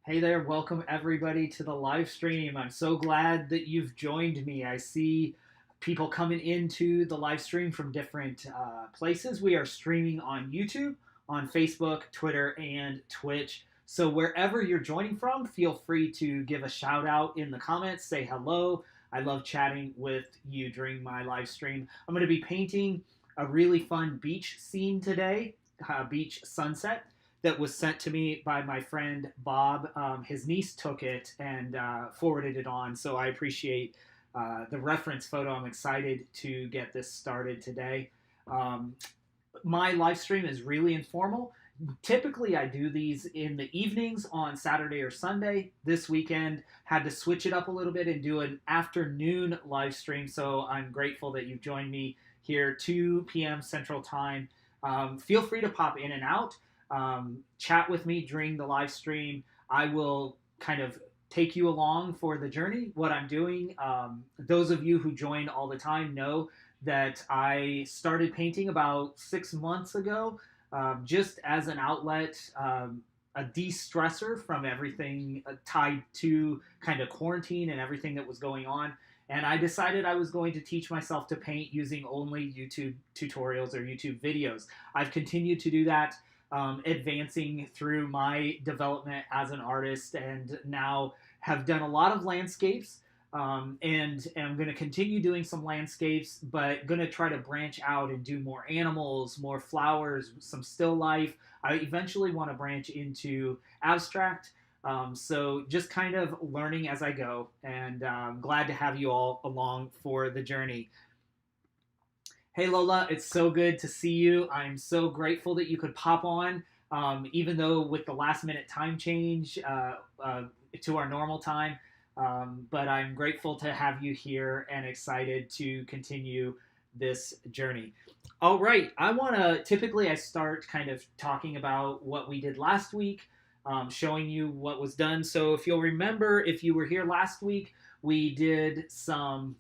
Hey there, welcome everybody to the live stream. I'm so glad that you've joined me. I see people coming into the live stream from different places. We are streaming on YouTube, on Facebook, Twitter, and Twitch. So wherever you're joining from, feel free to give a shout out in the comments, say hello. I love chatting with you during my live stream. I'm going to be painting a really fun beach scene today, beach sunset that was sent to me by my friend Bob. His niece took it and forwarded it on, so I appreciate the reference photo. I'm excited to get this started today. Um, my live stream is really informal. Typically, I do these in the evenings on Saturday or Sunday. This weekend, had to switch it up a little bit and do an afternoon live stream. So I'm grateful that you've joined me here, 2 p.m. Central Time. Feel free to pop in and out, chat with me during the live stream. I will kind of take you along for the journey, what I'm doing. Those of you who join all the time know that I started painting about 6 months ago, just as an outlet, a de-stressor from everything tied to kind of quarantine and everything that was going on. And I decided I was going to teach myself to paint using only YouTube tutorials or YouTube videos. I've continued to do that, advancing through my development as an artist, and now have done a lot of landscapes, and I'm going to continue doing some landscapes, but going to try to branch out and do more animals, more flowers, some still life. I eventually want to branch into abstract. So just kind of learning as I go, and glad to have you all along for the journey. Hey Lola, it's so good to see you. I'm so grateful that you could pop on, even though with the last minute time change to our normal time. But I'm grateful to have you here and excited to continue this journey. All right, typically I start kind of talking about what we did last week, showing you what was done. So if you'll remember, if you were here last week, we did some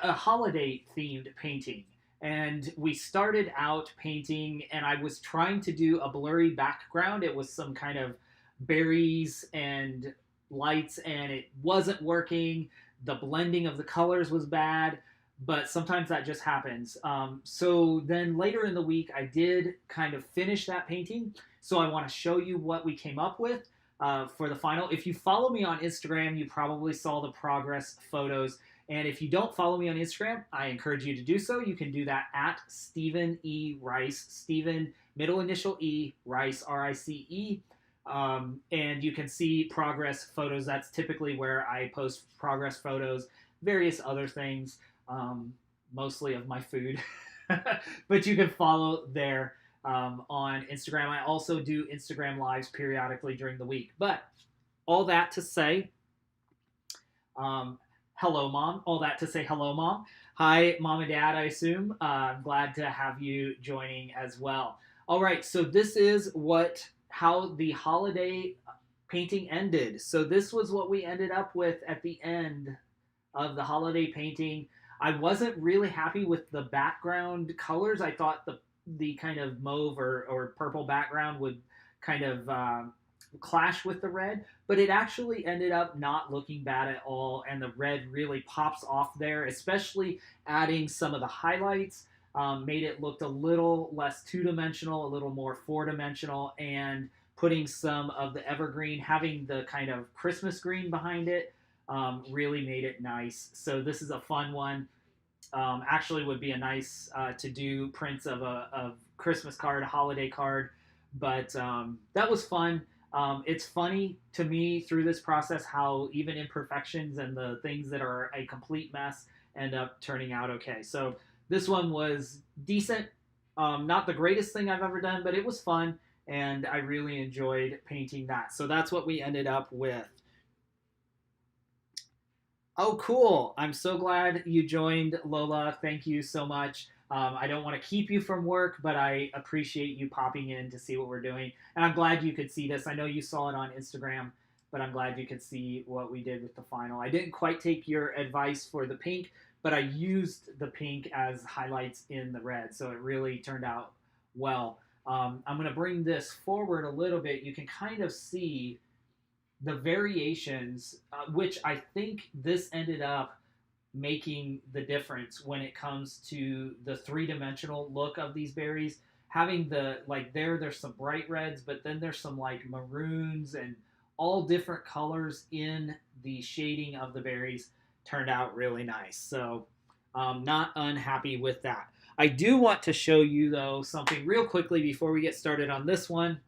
a holiday themed painting. And we started out painting, and I was trying to do a blurry background. It was some kind of berries and lights, and it wasn't working. The blending of the colors was bad, but sometimes that just happens. So then later in the week, I did kind of finish that painting. So I want to show you what we came up with for the final. If you follow me on Instagram, you probably saw the progress photos. And if you don't follow me on Instagram, I encourage you to do so. You can do that at Stephen E. Rice, Stephen, middle initial E, Rice, R-I-C-E. And you can see progress photos. That's typically where I post progress photos, various other things, mostly of my food. But you can follow there on Instagram. I also do Instagram lives periodically during the week. But all that to say, hello, Mom. All that to say, hello, Mom. Hi, Mom and Dad, I assume. I'm glad to have you joining as well. All right, so this is how the holiday painting ended. So this was what we ended up with at the end of the holiday painting. I wasn't really happy with the background colors. I thought the kind of mauve or purple background would kind of clash with the red, but it actually ended up not looking bad at all, and the red really pops off there, especially adding some of the highlights. Made it look a little less two-dimensional, a little more four-dimensional, and putting some of the evergreen, having the kind of Christmas green behind it, really made it nice. So this is a fun one. Actually would be a nice to do prints of a Christmas card, a holiday card, but that was fun. It's funny to me through this process how even imperfections and the things that are a complete mess end up turning out okay. So this one was decent. Not the greatest thing I've ever done, but it was fun, and I really enjoyed painting that. So that's what we ended up with. Oh, cool. I'm so glad you joined, Lola. Thank you so much. I don't want to keep you from work, but I appreciate you popping in to see what we're doing. And I'm glad you could see this. I know you saw it on Instagram, but I'm glad you could see what we did with the final. I didn't quite take your advice for the pink, but I used the pink as highlights in the red, so it really turned out well. I'm going to bring this forward a little bit. You can kind of see the variations, which I think this ended up making the difference when it comes to the three-dimensional look of these berries. Having the, like, there's some bright reds, but then there's some like maroons and all different colors in the shading of the berries. Turned out really nice. So not unhappy with that. I do want to show you though something real quickly before we get started on this one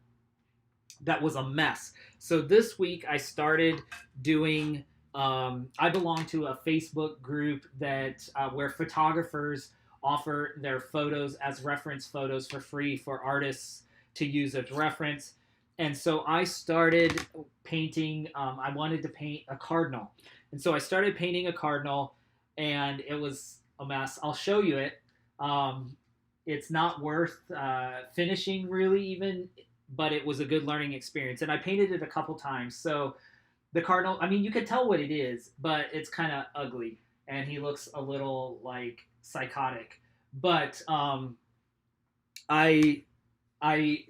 that was a mess. So this week I started doing, I belong to a Facebook group that where photographers offer their photos as reference photos for free for artists to use as reference. And so I started painting, I wanted to paint a cardinal. And so I started painting a cardinal, and it was a mess. I'll show you it. It's not worth finishing really even, but it was a good learning experience. And I painted it a couple times. So the cardinal, I mean, you can tell what it is, but it's kind of ugly. And he looks a little like psychotic. But I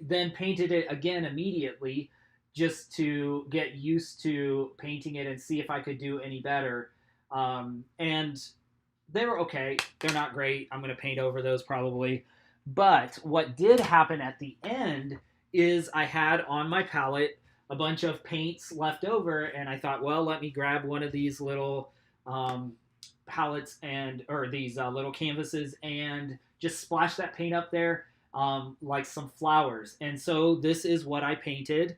then painted it again immediately just to get used to painting it and see if I could do any better. And they were okay. They're not great. I'm going to paint over those probably. But what did happen at the end is I had on my palette a bunch of paints left over, and I thought, well, let me grab one of these little palettes or these little canvases and just splash that paint up there like some flowers. And so this is what I painted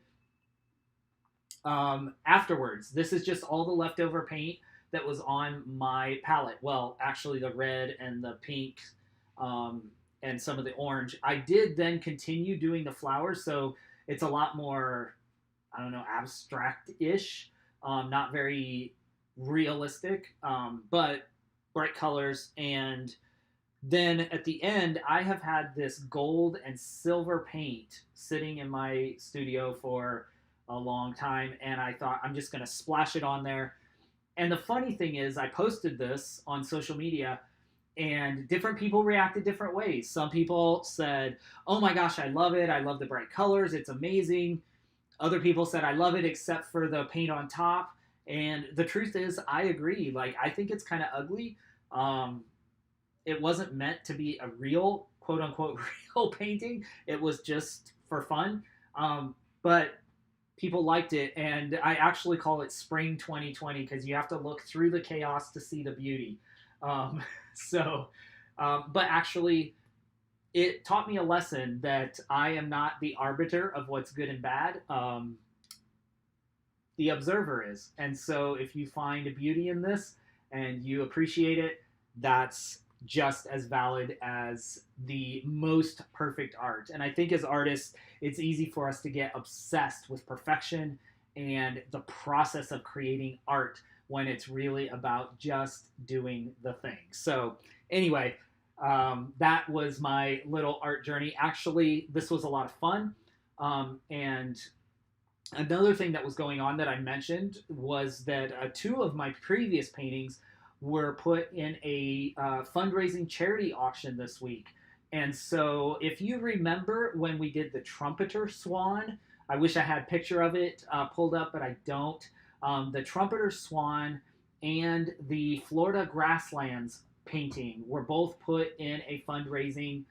afterwards. This is just all the leftover paint that was on my palette. Well, actually the red and the pink and some of the orange. I did then continue doing the flowers, so it's a lot more, I don't know, abstract-ish, not very realistic, but bright colors. And then at the end, I have had this gold and silver paint sitting in my studio for a long time, and I thought I'm just going to splash it on there. And the funny thing is, I posted this on social media, and different people reacted different ways. Some people said, oh my gosh, I love it. I love the bright colors. It's amazing. Other people said, I love it except for the paint on top. And the truth is, I agree. Like, I think it's kind of ugly. It wasn't meant to be a real, quote unquote, real painting. It was just for fun. But people liked it. And I actually call it Spring 2020 because you have to look through the chaos to see the beauty. But actually, it taught me a lesson that I am not the arbiter of what's good and bad. The observer is. And so if you find a beauty in this and you appreciate it, that's just as valid as the most perfect art. And I think as artists, it's easy for us to get obsessed with perfection and the process of creating art when it's really about just doing the thing. So anyway, that was my little art journey. Actually, this was a lot of fun. And another thing that was going on that I mentioned was that two of my previous paintings were put in a fundraising charity auction this week. And so if you remember when we did the trumpeter swan, I wish I had a picture of it pulled up, but I don't. The trumpeter swan and the Florida grasslands painting were both put in a fundraising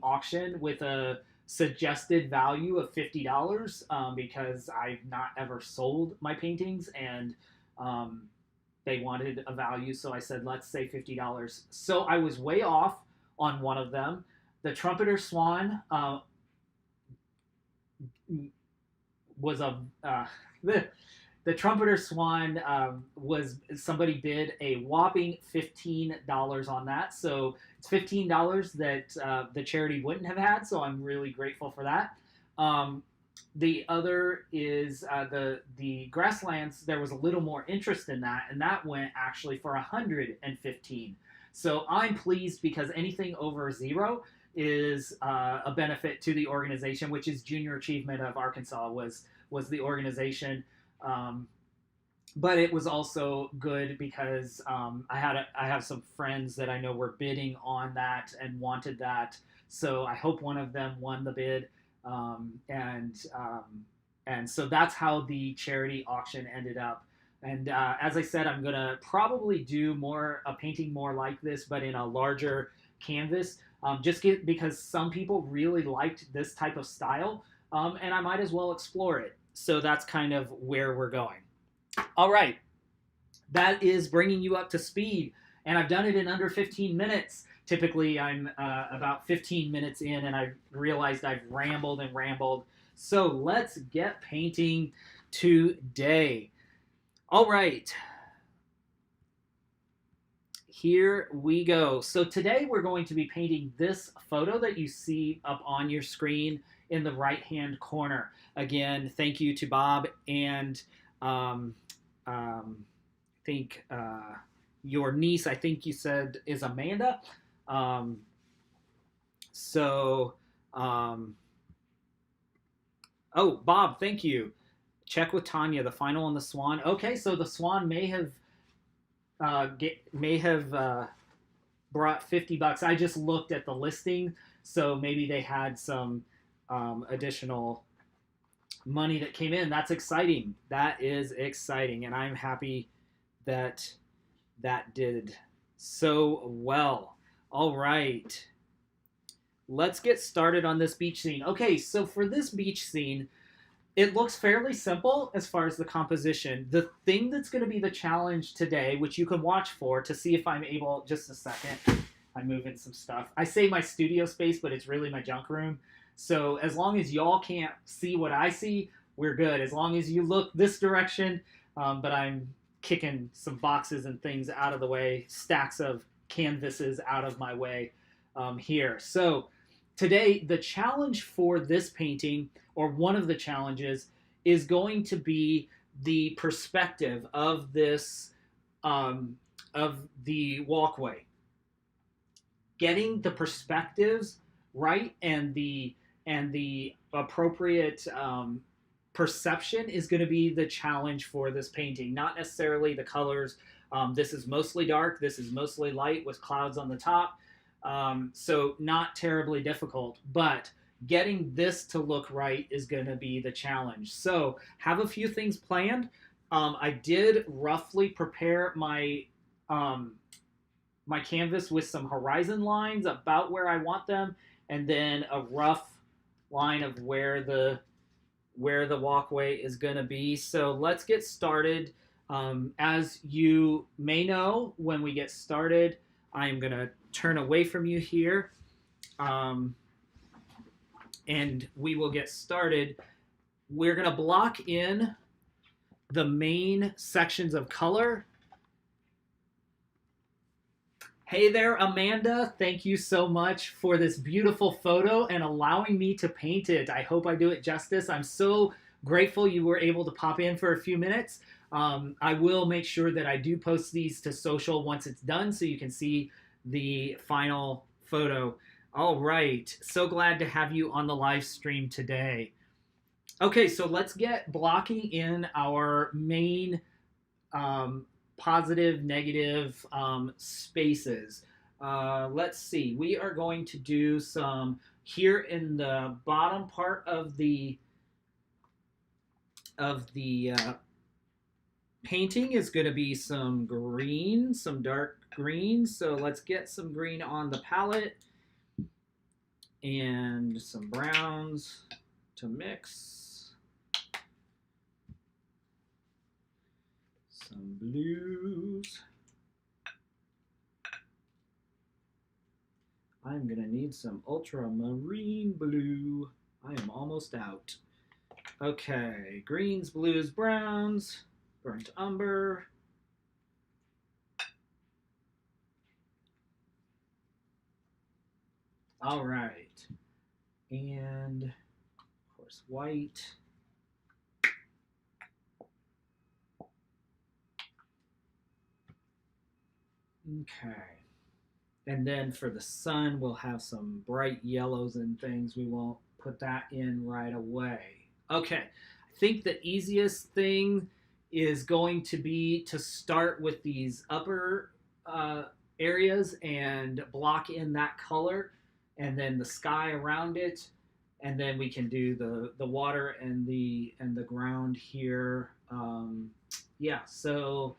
auction with a suggested value of $50 because I've not ever sold my paintings, and they wanted a value, so I said let's say $50. So I was way off on one of them. The trumpeter swan was a the trumpeter swan was, somebody bid a whopping $15 on that. So it's $15 that the charity wouldn't have had. So I'm really grateful for that. The other is the grasslands. There was a little more interest in that, and that went actually for $115. So I'm pleased because anything over zero is a benefit to the organization, which is Junior Achievement of Arkansas was the organization. But it was also good because I have some friends that I know were bidding on that and wanted that. So I hope one of them won the bid. And so that's how the charity auction ended up. And as I said, I'm gonna probably do more a painting more like this, but in a larger canvas. Because some people really liked this type of style, and I might as well explore it. So that's kind of where we're going. All right, that is bringing you up to speed, and I've done it in under 15 minutes. Typically, I'm about 15 minutes in, and I realized I've rambled and rambled. So let's get painting today. All right, here we go. So today we're going to be painting this photo that you see up on your screen in the right-hand corner. Again, thank you to Bob and I think your niece, I think you said, is Amanda. Um, so, oh, Bob, thank you. Check with Tanya, the final on the swan. Okay, so the swan may have brought $50. I just looked at the listing, so maybe they had some additional money that came in. That's exciting. That is exciting, and I'm happy that that did so well. All right, let's get started on this beach scene. Okay, so for this beach scene, it looks fairly simple as far as the composition. The thing that's going to be the challenge today, which you can watch for to see if I'm able, just a second, I'm moving some stuff. I say my studio space, but it's really my junk room. So as long as y'all can't see what I see, we're good. As long as you look this direction, but I'm kicking some boxes and things out of the way, stacks of canvases out of my way here. So today, the challenge for this painting, or one of the challenges, is going to be the perspective of this, of the walkway. Getting the perspectives right and the appropriate perception is going to be the challenge for this painting. Not necessarily the colors. This is mostly dark. This is mostly light with clouds on the top. So not terribly difficult, but getting this to look right is going to be the challenge. So have a few things planned. I did roughly prepare my my canvas with some horizon lines about where I want them, and then a rough line of where the walkway is going to be. So let's get started. As you may know, when we get started, I am going to turn away from you here, and we will get started. We're going to block in the main sections of color. Hey there, Amanda. Thank you so much for this beautiful photo and allowing me to paint it. I hope I do it justice. I'm so grateful you were able to pop in for a few minutes. I will make sure that I do post these to social once it's done so you can see the final photo. All right, so glad to have you on the live stream today. Okay, so let's get blocking in our main positive, negative spaces. Let's see, we are going to do some here in the bottom part of the painting is going to be some green, some dark green. So let's get some green on the palette and some browns to mix. Some blues. I'm going to need some ultramarine blue. I am almost out. Okay, greens, blues, browns. Burnt umber. All right. And, of course, white. Okay. And then for the sun, we'll have some bright yellows and things. We won't put that in right away. Okay. I think the easiest thing is going to be to start with these upper areas and block in that color. and then the sky around it, and then we can do the water and the ground here. Yeah, so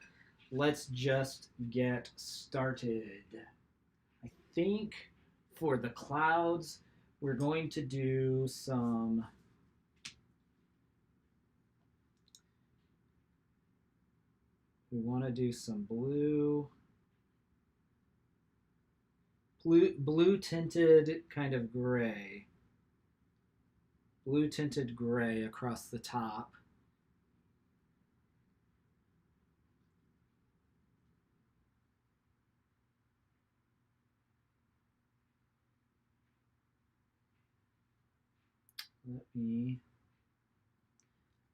let's just get started. I think for the clouds, we're going to do some. We want to do some blue tinted kind of gray. Blue tinted gray across the top.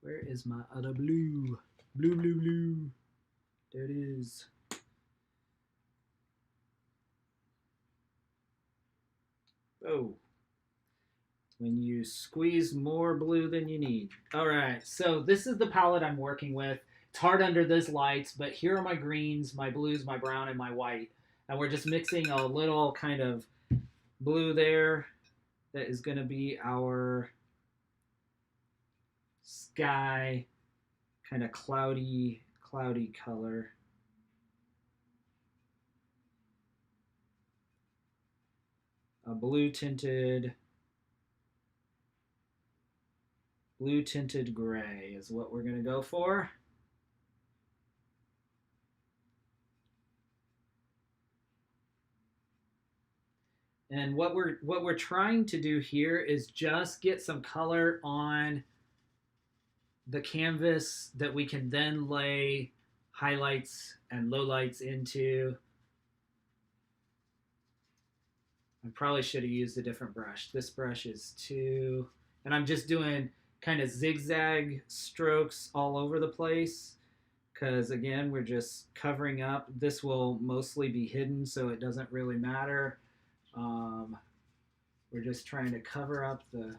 Where is my other blue? Blue. There it is. Oh. When you squeeze more blue than you need. All right, so this is the palette I'm working with. It's hard under those lights, but here are my greens, my blues, my brown, and my white. And we're just mixing a little kind of blue there. That is going to be our sky, kind of cloudy color. A blue tinted gray is what we're going to go for. And what we're trying to do here is just get some color on the canvas that we can then lay highlights and lowlights into. I probably should have used a different brush. This brush is too, and I'm just doing kind of zigzag strokes all over the place because again, we're just covering up. This will mostly be hidden, so it doesn't really matter. We're just trying to cover up the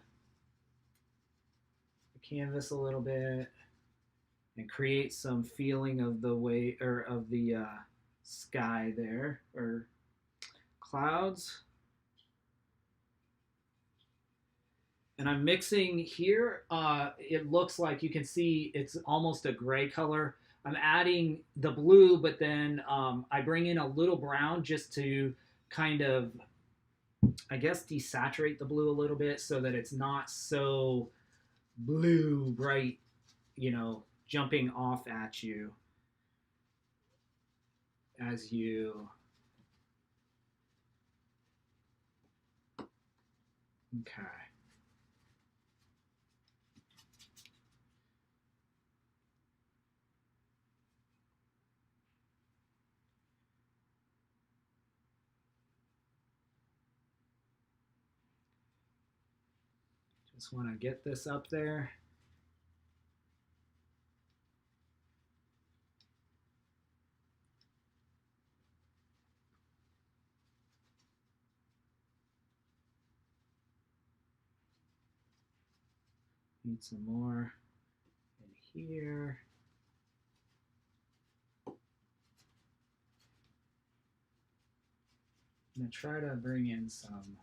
canvas a little bit and create some feeling of the way or of the sky there or clouds. And I'm mixing here. It looks like you can see it's almost a gray color. I'm adding the blue, but then I bring in a little brown just to kind of, I guess, desaturate the blue a little bit so that it's not so blue bright, you know, jumping off at you as you. Okay. Just want to get this up there. Need some more in here. I'm going to try to bring in some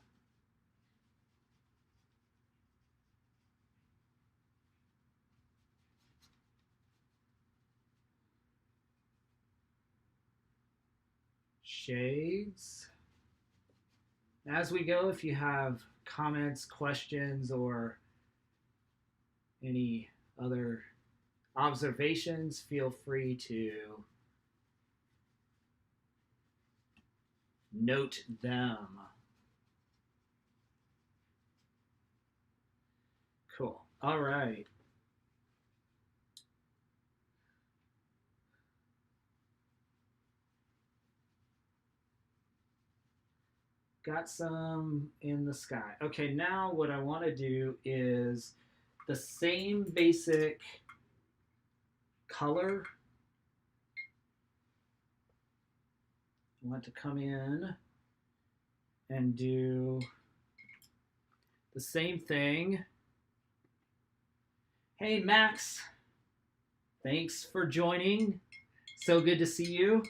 shades. As we go, if you have comments, questions, or any other observations, feel free to note them. Cool. All right. Got some in the sky. Okay, now what I want to do is the same basic color. I want to come in and do the same thing. Hey, Max. Thanks for joining. So good to see you.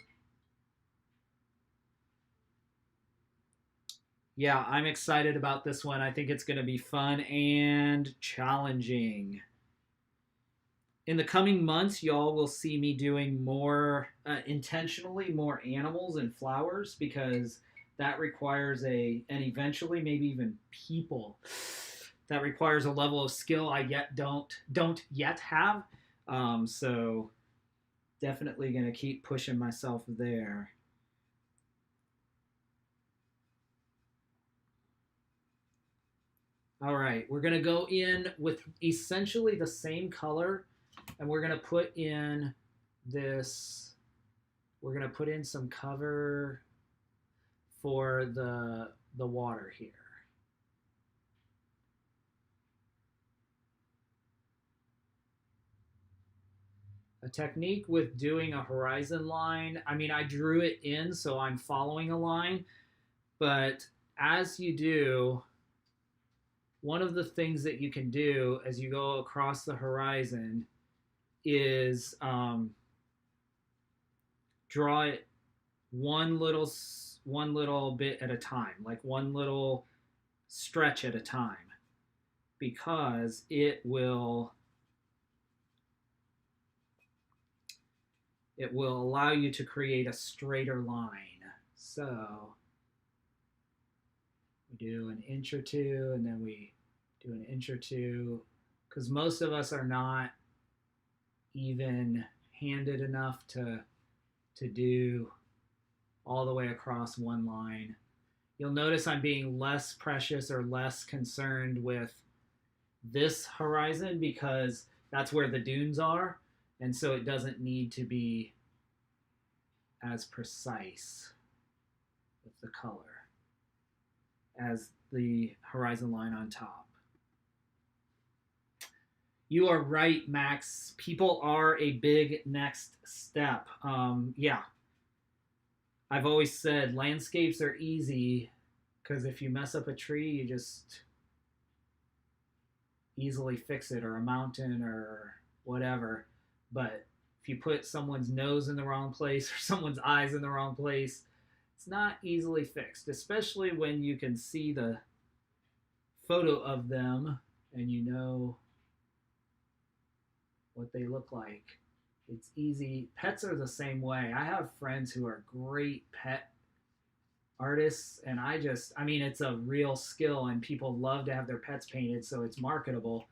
Yeah, I'm excited about this one. I think it's going to be fun and challenging. In the coming months, y'all will see me doing more intentionally more animals and flowers because that requires and eventually maybe even people. That requires a level of skill I yet don't yet have. So definitely gonna keep pushing myself there. All right, we're gonna go in with essentially the same color, and we're gonna put in this. We're gonna put in some cover for the water here. A technique with doing a horizon line. I mean, I drew it in, so I'm following a line, but as you do, one of the things that you can do as you go across the horizon is draw it one little bit at a time, like one little stretch at a time, because it will allow you to create a straighter line. So we do an inch or two, and then we do an inch or two, because most of us are not even handed enough to do all the way across one line. You'll notice I'm being less precious or less concerned with this horizon because that's where the dunes are, and so it doesn't need to be as precise with the color as the horizon line on top. You are right, Max. People are a big next step. Yeah, I've always said landscapes are easy because if you mess up a tree, you just easily fix it, or a mountain or whatever. But if you put someone's nose in the wrong place or someone's eyes in the wrong place, it's not easily fixed, especially when you can see the photo of them and you know what they look like. It's easy. Pets are the same way. I have friends who are great pet artists, and I mean, it's a real skill, and people love to have their pets painted, so it's marketable.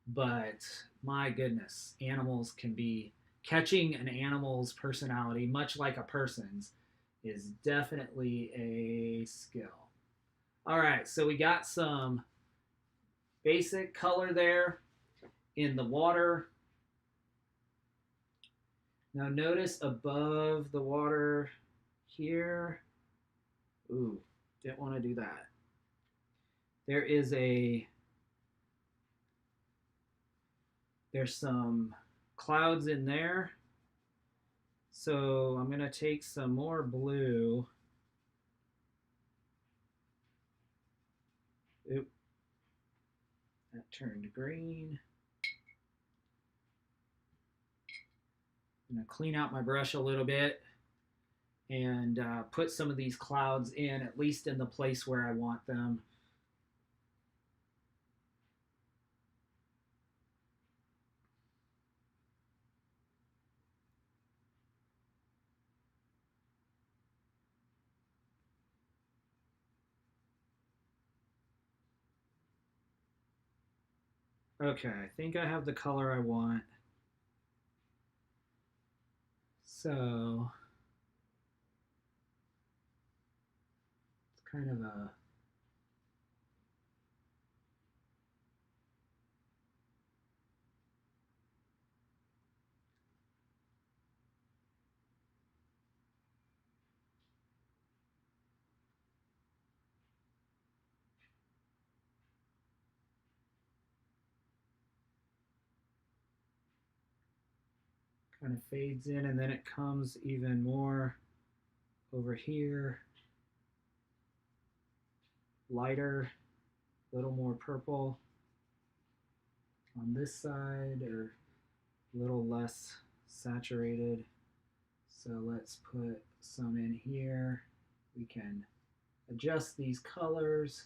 But my goodness, animals can be catching an animal's personality, much like a person's, is definitely a skill. All right, so we got some basic color there in the water. Now notice above the water here, ooh, didn't want to do that. There's some clouds in there. So I'm going to take some more blue. Oop, that turned green. I'm going to clean out my brush a little bit and put some of these clouds in, at least in the place where I want them. Okay, I think I have the color I want. So it's kind of a kind of fades in, and then it comes even more over here, lighter, a little more purple on this side, or a little less saturated. So let's put some in here. We can adjust these colors.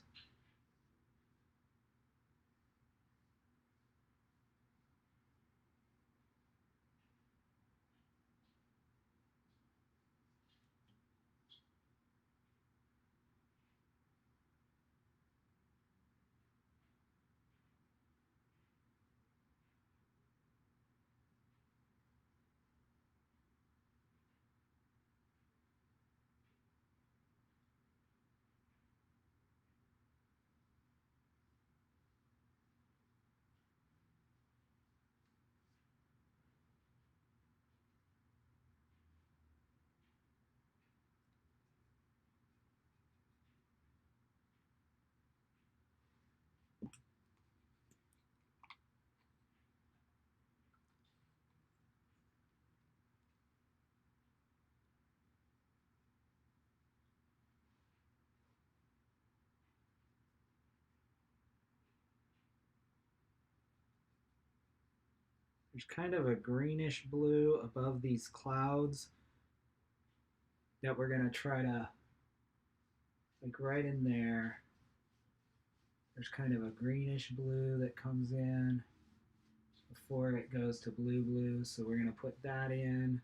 There's kind of a greenish blue above these clouds that we're going to try to, like right in there, there's kind of a greenish blue that comes in before it goes to blue. So we're going to put that in.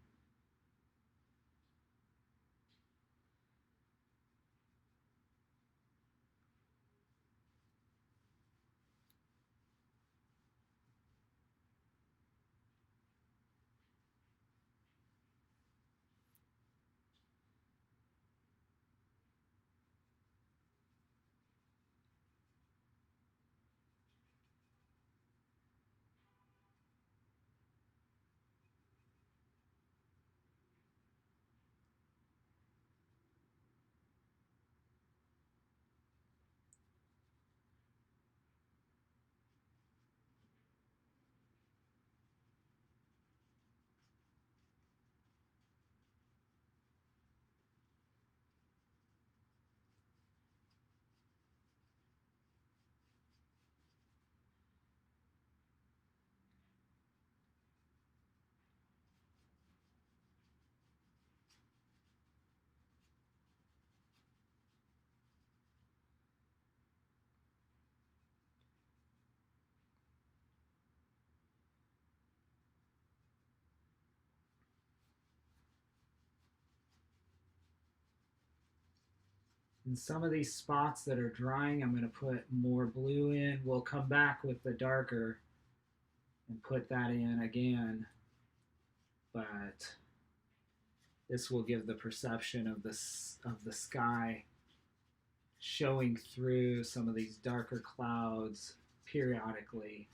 In some of these spots that are drying, I'm going to put more blue in. We'll come back with the darker and put that in again. But this will give the perception of the sky showing through some of these darker clouds periodically.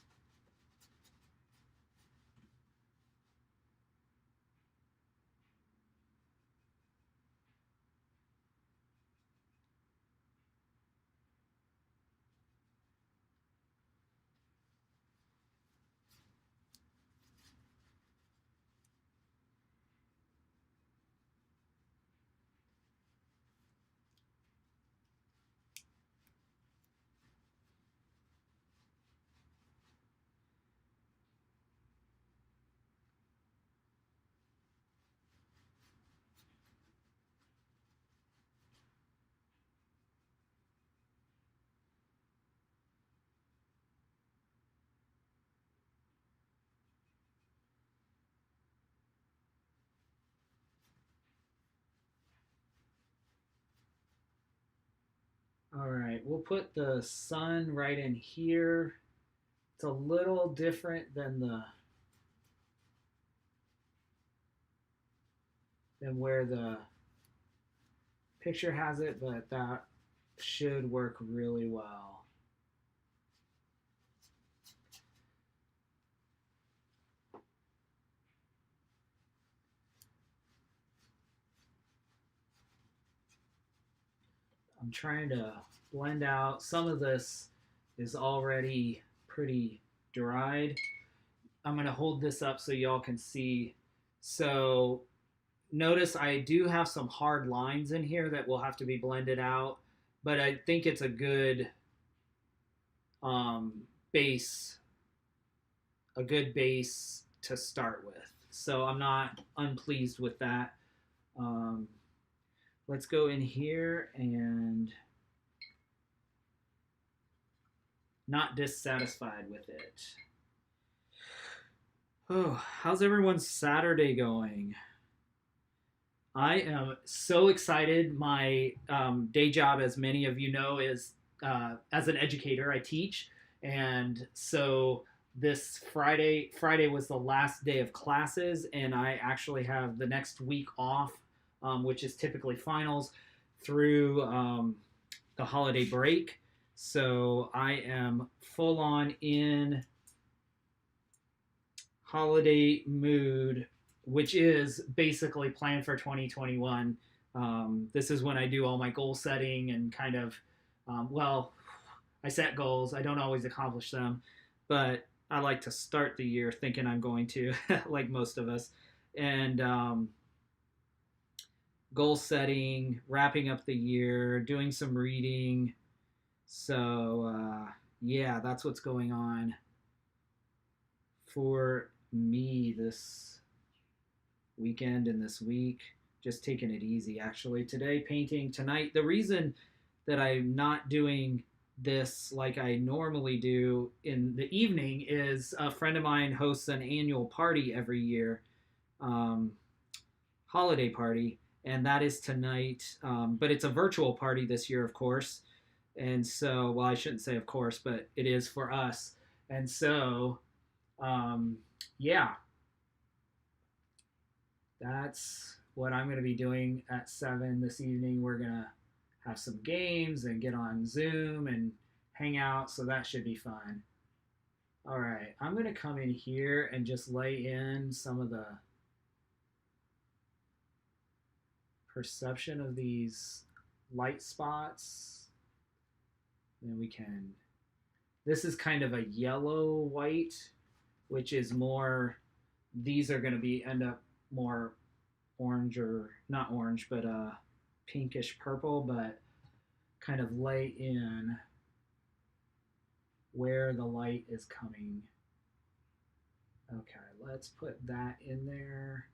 All right, we'll put the sun right in here. It's a little different than where the picture has it, but that should work really well. I'm trying to blend out. Some of this is already pretty dried. I'm going to hold this up so y'all can see. So notice I do have some hard lines in here that will have to be blended out, but I think it's a good base, to start with. So I'm not unpleased with that. let's go in here and not dissatisfied with it. Oh, how's everyone's Saturday going? I am so excited. My day job, as many of you know, is as an educator. I teach, and so this Friday was the last day of classes, and I actually have the next week off, which is typically finals, through the holiday break. So I am full on in holiday mood, which is basically plan for 2021. This is when I do all my goal setting and kind of, well, I set goals. I don't always accomplish them, but I like to start the year thinking I'm going to, like most of us. And goal setting, wrapping up the year, doing some reading. So, yeah, that's what's going on for me this weekend and this week. Just taking it easy, actually. Today, painting. Tonight, the reason that I'm not doing this like I normally do in the evening is a friend of mine hosts an annual party every year, holiday party, and that is tonight. But it's a virtual party this year, of course. And so, well, I shouldn't say of course, but it is for us. And so, yeah, that's what I'm going to be doing at 7 this evening. We're going to have some games and get on Zoom and hang out, so that should be fun. All right, I'm going to come in here and just lay in some of the perception of these light spots. Then we can, this is kind of a yellow white, which is more, these are going to be end up more orange, or not orange, but pinkish purple, but kind of lay in where the light is coming. Okay, let's put that in there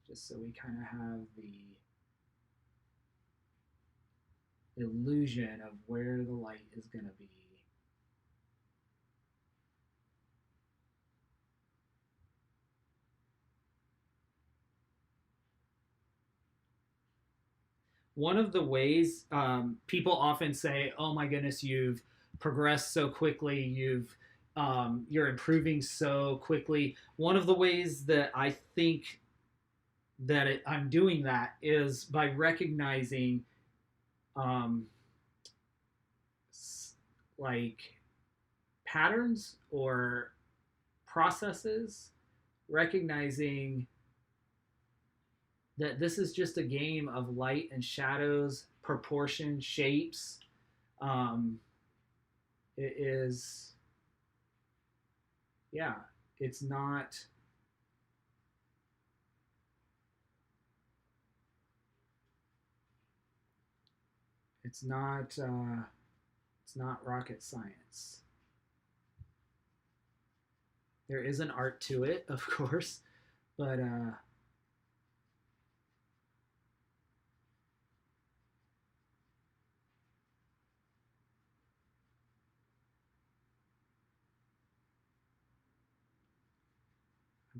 just so we kind of have the illusion of where the light is going to be. One of the ways people often say, "Oh my goodness, you've progressed so quickly. You're improving so quickly." One of the ways that I think that I'm doing that is by recognizing, like patterns or processes, recognizing that this is just a game of light and shadows, proportion, shapes. It is, yeah, it's not, it's not, it's not rocket science. There is an art to it, of course, but I'm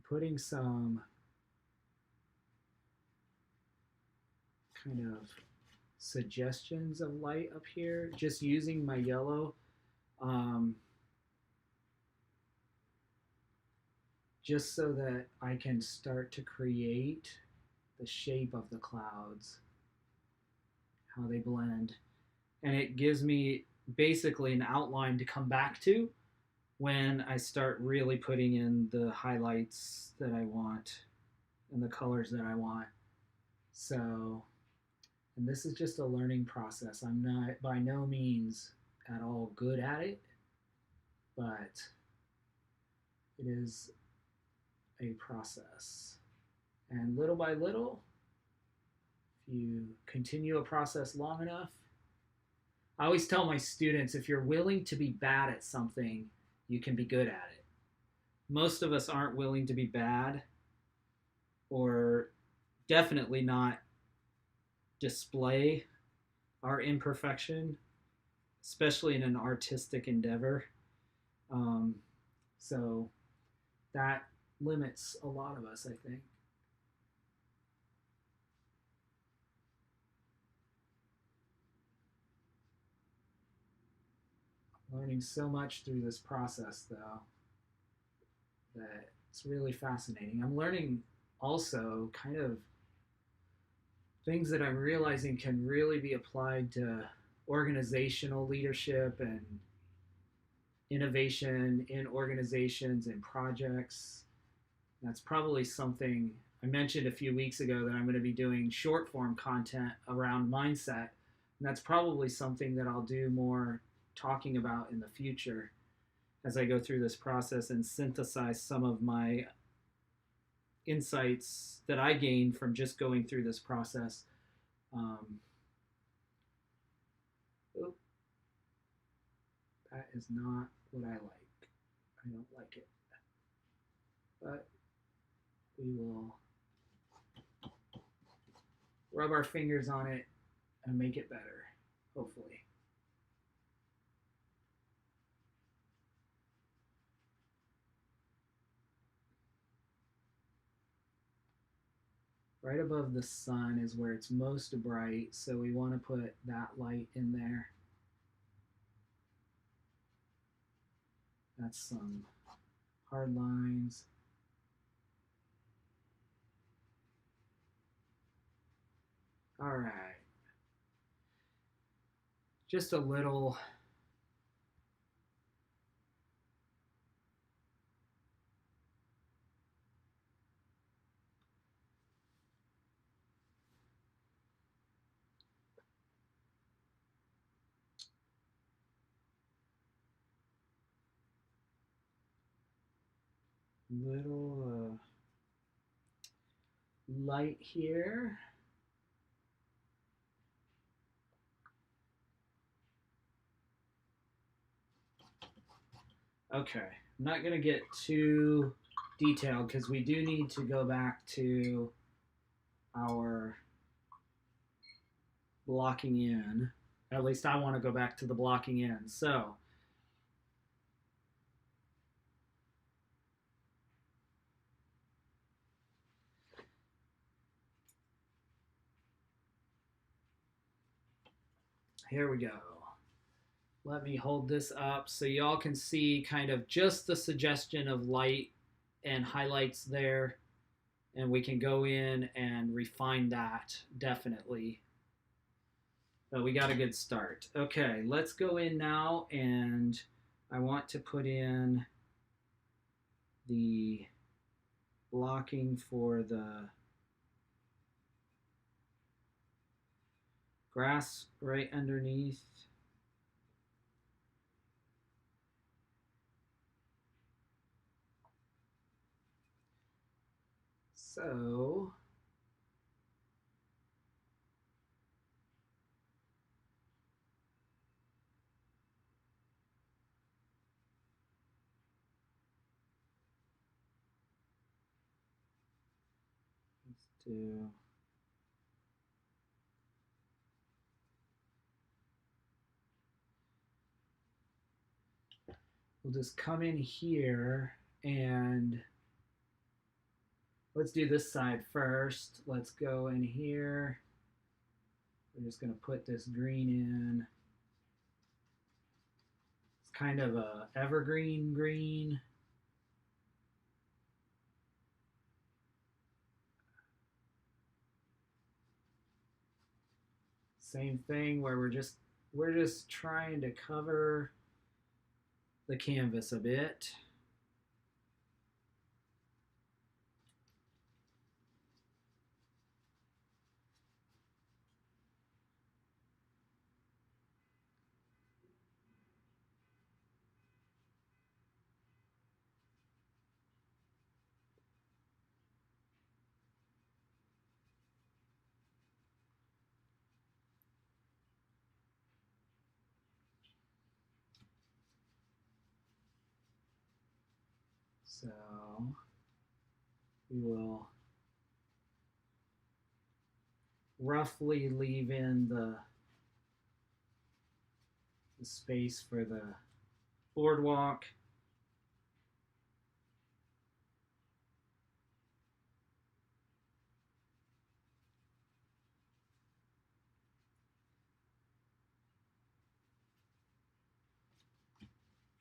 putting some kind of suggestions of light up here, just using my yellow. Just so that I can start to create the shape of the clouds, how they blend. And it gives me basically an outline to come back to when I start really putting in the highlights that I want and the colors that I want. So, and this is just a learning process. I'm not by no means at all good at it, but it is a process. And little by little, if you continue a process long enough, I always tell my students, if you're willing to be bad at something, you can be good at it. Most of us aren't willing to be bad, or definitely not display our imperfection, especially in an artistic endeavor. Um, so that limits a lot of us, I think. Learning so much through this process, though, that it's really fascinating. I'm learning also kind of things that I'm realizing can really be applied to organizational leadership and innovation in organizations and projects. That's probably something I mentioned a few weeks ago, that I'm going to be doing short form content around mindset. And that's probably something that I'll do more talking about in the future as I go through this process and synthesize some of my insights that I gained from just going through this process. That is not what I like. I don't like it. But we will rub our fingers on it and make it better, hopefully. Right above the sun is where it's most bright, so we want to put that light in there. That's some hard lines. All right. Just a little light here. Okay, I'm not going to get too detailed because we do need to go back to our blocking in. At least I want to go back to the blocking in. So here we go. Let me hold this up so y'all can see kind of just the suggestion of light and highlights there. And we can go in and refine that, definitely. But we got a good start. Okay, let's go in now, and I want to put in the blocking for the grass right underneath. So let's do we'll just come in here and let's do this side first. Let's go in here. We're just going to put this green in. It's kind of a evergreen green. Same thing where we're just trying to cover the canvas a bit. So we will roughly leave in the space for the boardwalk.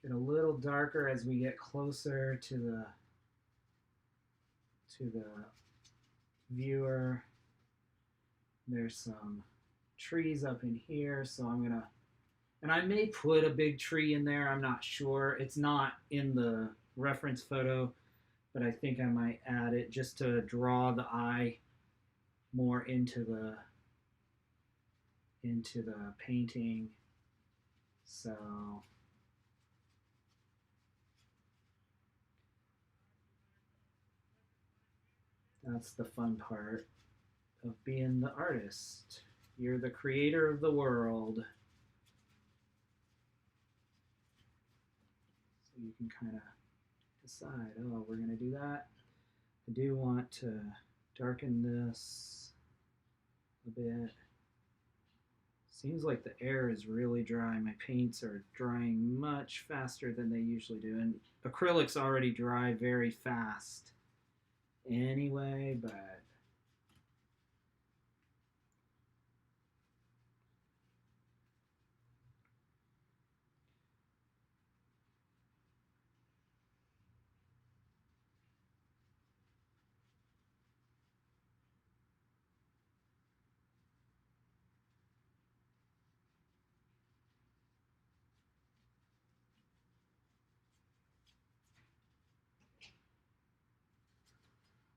Get a little darker as we get closer to the viewer. There's some trees up in here, so I'm gonna, and I may put a big tree in there, I'm not sure. It's not in the reference photo, but I think I might add it just to draw the eye more into the painting. So that's the fun part of being the artist. You're the creator of the world. So you can kind of decide, oh, we're going to do that. I do want to darken this a bit. Seems like the air is really dry. My paints are drying much faster than they usually do. And acrylics already dry very fast anyway, but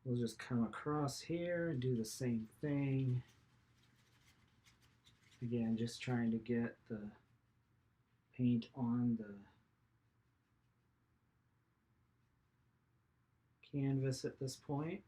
we'll just come across here and do the same thing. Again, just trying to get the paint on the canvas at this point.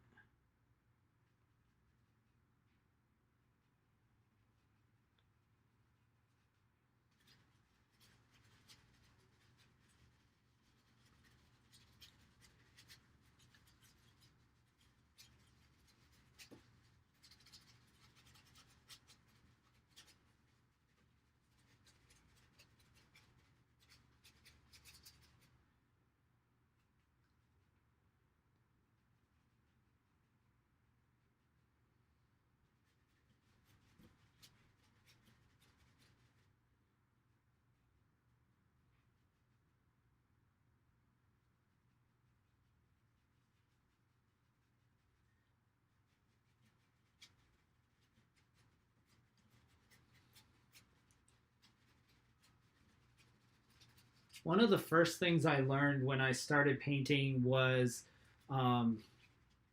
One of the first things I learned when I started painting was, well,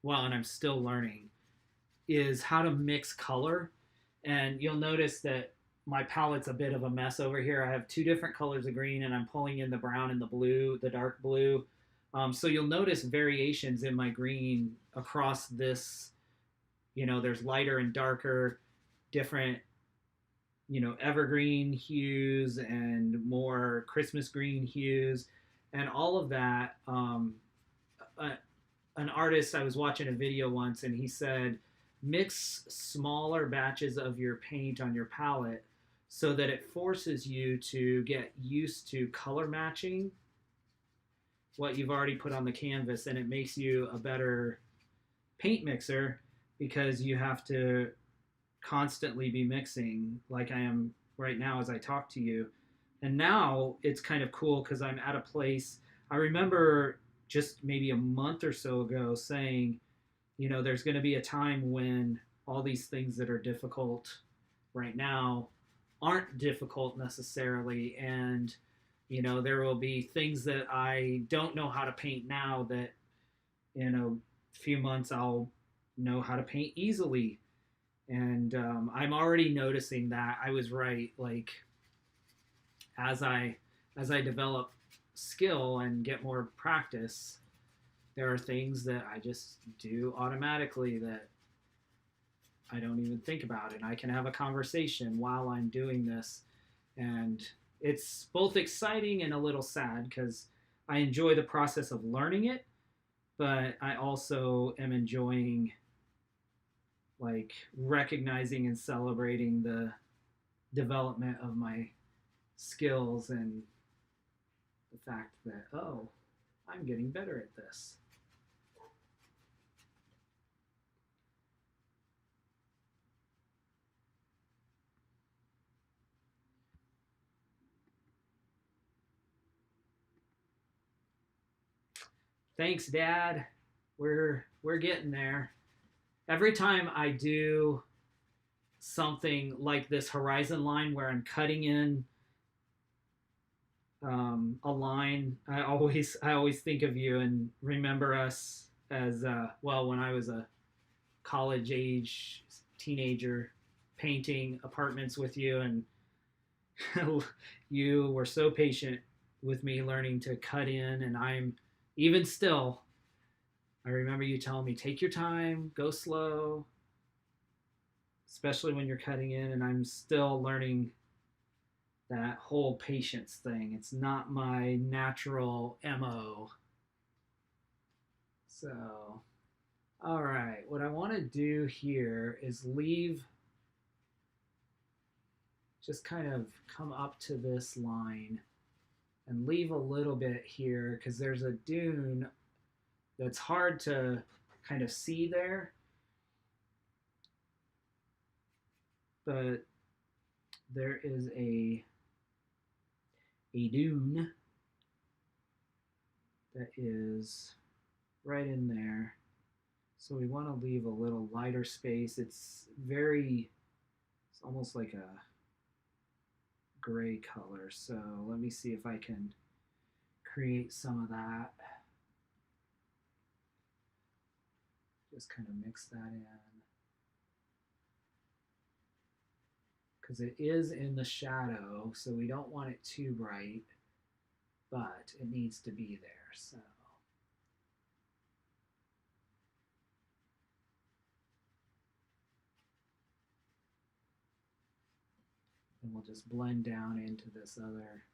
and I'm still learning, is how to mix color. And you'll notice that my palette's a bit of a mess over here. I have two different colors of green, and I'm pulling in the brown and the blue, the dark blue. So you'll notice variations in my green across this. There's lighter and darker, different evergreen hues and more Christmas green hues, and all of that. An artist, I was watching a video once, and he said, mix smaller batches of your paint on your palette so that it forces you to get used to color matching what you've already put on the canvas, and it makes you a better paint mixer because you have to constantly be mixing like I am right now as I talk to you. And now it's kind of cool because I'm at a place, I remember just maybe a month or so ago saying, there's going to be a time when all these things that are difficult right now aren't difficult necessarily. And, there will be things that I don't know how to paint now that in a few months I'll know how to paint easily. And I'm already noticing that I was right. Like as I develop skill and get more practice, there are things that I just do automatically that I don't even think about, and I can have a conversation while I'm doing this. And it's both exciting and a little sad because I enjoy the process of learning it, but I also am enjoying like recognizing and celebrating the development of my skills and the fact that, oh, I'm getting better at this. Thanks, Dad. We're getting there. Every time I do something like this horizon line where I'm cutting in a line, I always think of you and remember us as well when I was a college age teenager painting apartments with you, and you were so patient with me learning to cut in, and I'm even still. I remember you telling me, take your time, go slow, especially when you're cutting in, and I'm still learning that whole patience thing. It's not my natural MO. So, all right, what I want to do here is just kind of come up to this line and leave a little bit here because there's a dune that's hard to kind of see there. But there is a dune that is right in there. So we want to leave a little lighter space. It's almost like a gray color. So let me see if I can create some of that. Just kind of mix that in. Because it is in the shadow, so we don't want it too bright, but it needs to be there. So and we'll just blend down into this other.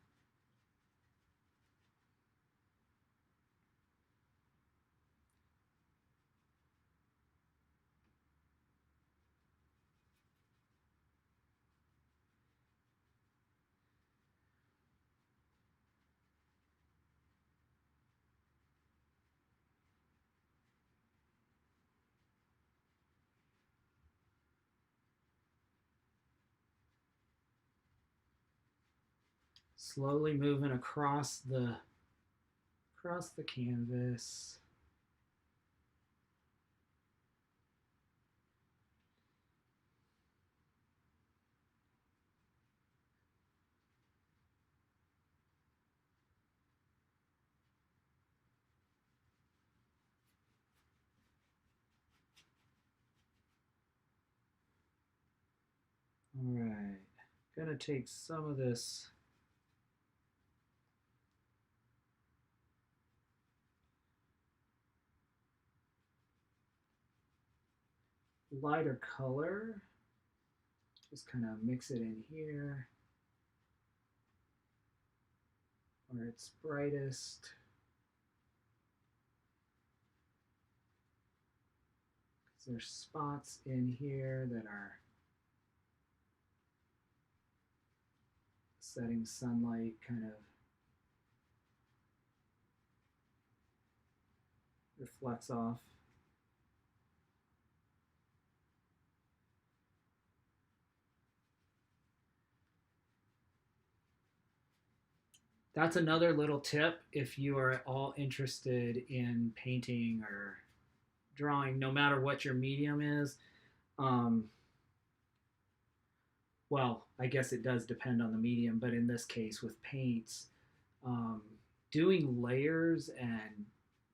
Slowly moving across the canvas. All right, gonna take some of this lighter color, just kind of mix it in here where it's brightest. There's spots in here that are setting sunlight kind of reflects off. That's another little tip if you are at all interested in painting or drawing, no matter what your medium is. Well, I guess it does depend on the medium, but in this case with paints, um, doing layers and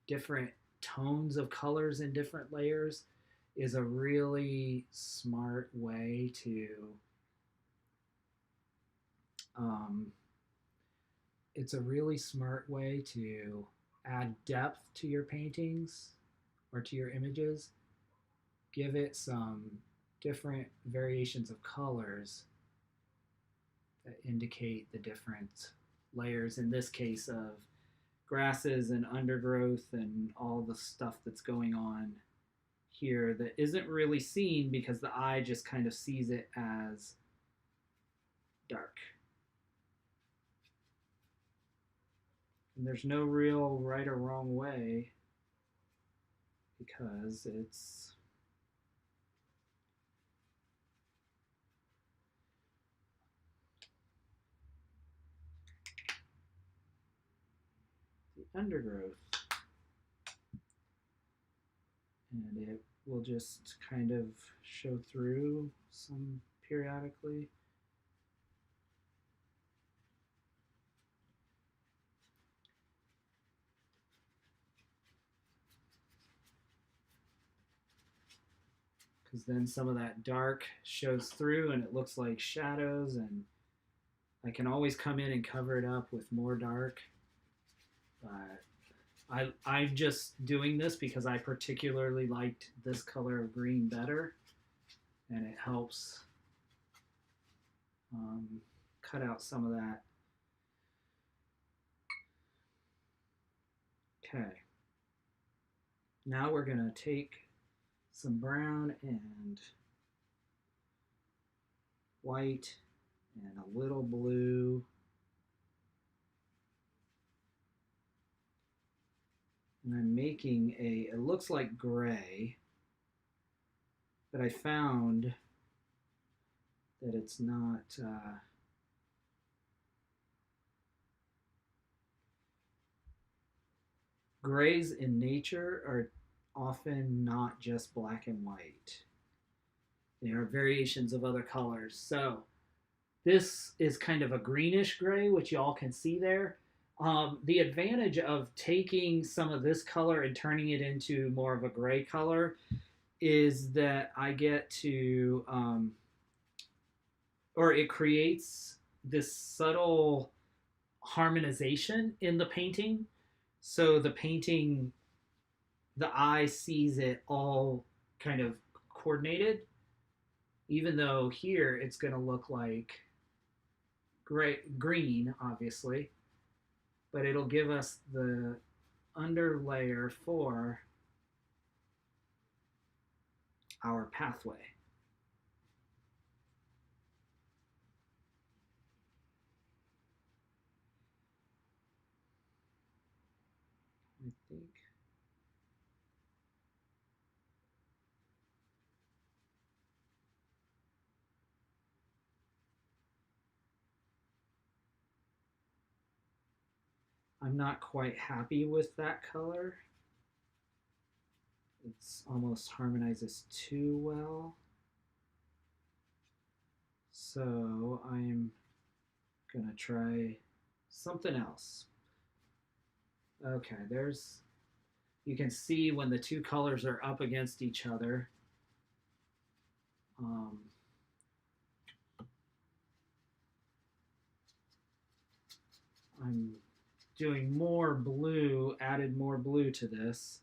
different tones of colors in different layers is a really smart way to it's a really smart way to add depth to your paintings or to your images. Give it some different variations of colors that indicate the different layers, in this case of grasses and undergrowth and all the stuff that's going on here that isn't really seen because the eye just kind of sees it as dark. And there's no real right or wrong way because it's the undergrowth. And it will just kind of show through some periodically. Because then some of that dark shows through and it looks like shadows, and I can always come in and cover it up with more dark. But I'm just doing this because I particularly liked this color of green better, and it helps cut out some of that. Okay. Now we're going to take some brown and white and a little blue. And I'm making it looks like gray, but I found that it's not, grays in nature are often not just black and white. They are variations of other colors. So this is kind of a greenish gray, which y'all can see there. The advantage of taking some of this color and turning it into more of a gray color is that I get to, or it creates this subtle harmonization in the painting. So the painting, the eye sees it all kind of coordinated, even though here it's going to look like green, obviously, but it'll give us the underlayer for our pathway. I think I'm not quite happy with that color. It's almost harmonizes too well. So I'm gonna try something else. Okay, you can see when the two colors are up against each other. I'm doing more blue, added more blue to this.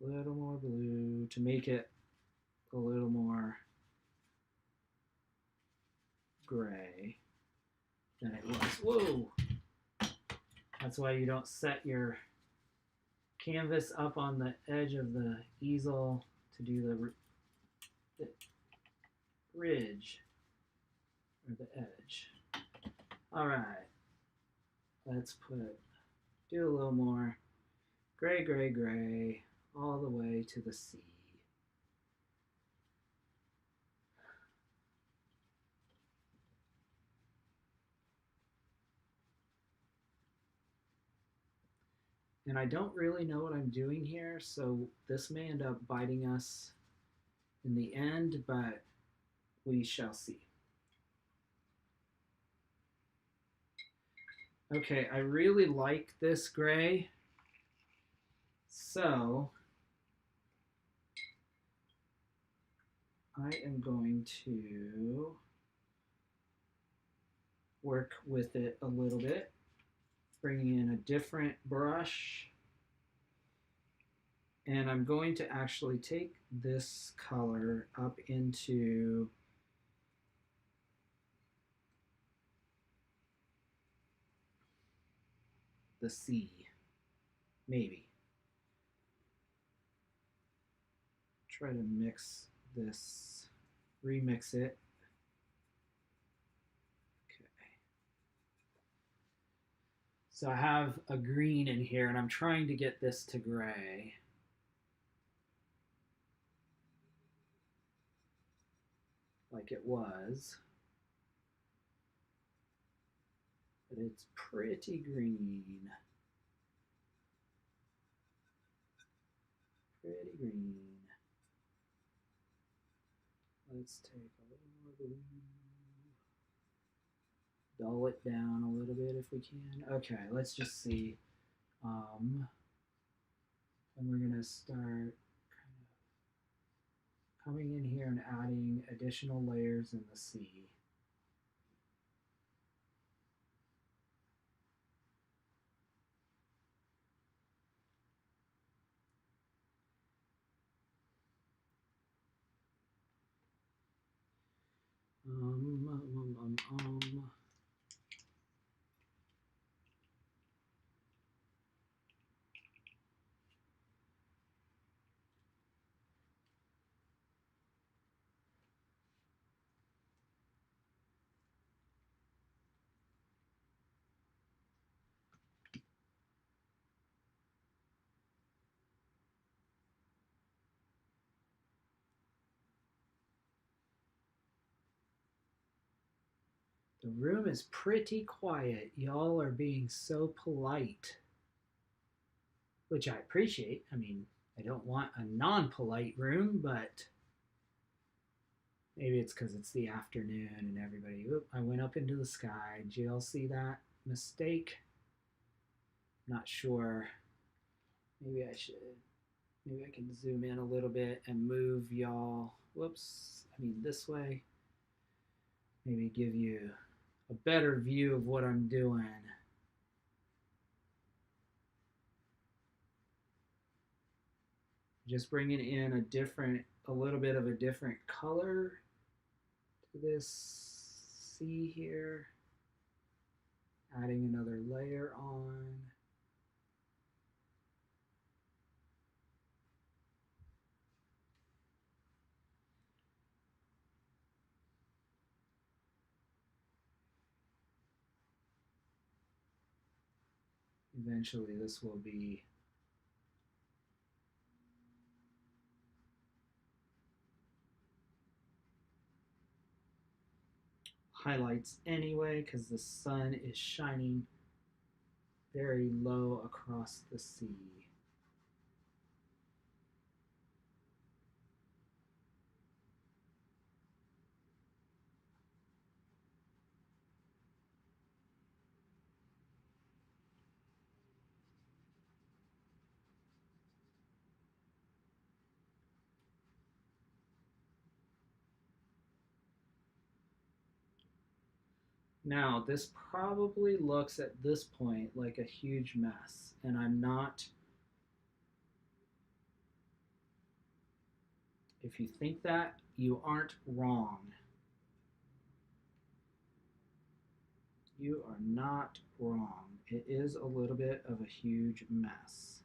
A little more blue to make it a little more gray than it was. Whoa! That's why you don't set your canvas up on the edge of the easel to do the ridge or the edge. All right, let's do a little more gray, gray, gray, all the way to the sea. And I don't really know what I'm doing here, so this may end up biting us in the end, but we shall see. Okay, I really like this gray, so I am going to work with it a little bit, bringing in a different brush, and I'm going to actually take this color up into the sea, maybe. try to mix this, remix it. Okay. So I have a green in here, and I'm trying to get this to gray. Like it was. But it's pretty green. Pretty green. Let's take a little more blue. Dull it down a little bit if we can. Okay, let's just see. And we're gonna start kind of coming in here and adding additional layers in the sea. The room is pretty quiet. Y'all are being so polite, which I appreciate. I mean, I don't want a non-polite room, but maybe it's because it's the afternoon and everybody, oop, I went up into the sky. Did y'all see that mistake? Not sure. Maybe I can zoom in a little bit and move y'all, whoops, I mean this way. Maybe give you a better view of what I'm doing. Just bringing in a little bit of a different color to this sea here. Adding another layer on. Eventually this will be highlights anyway, because the sun is shining very low across the sea. Now, this probably looks at this point like a huge mess, and I'm not. If you think that, you aren't wrong. You are not wrong. It is a little bit of a huge mess.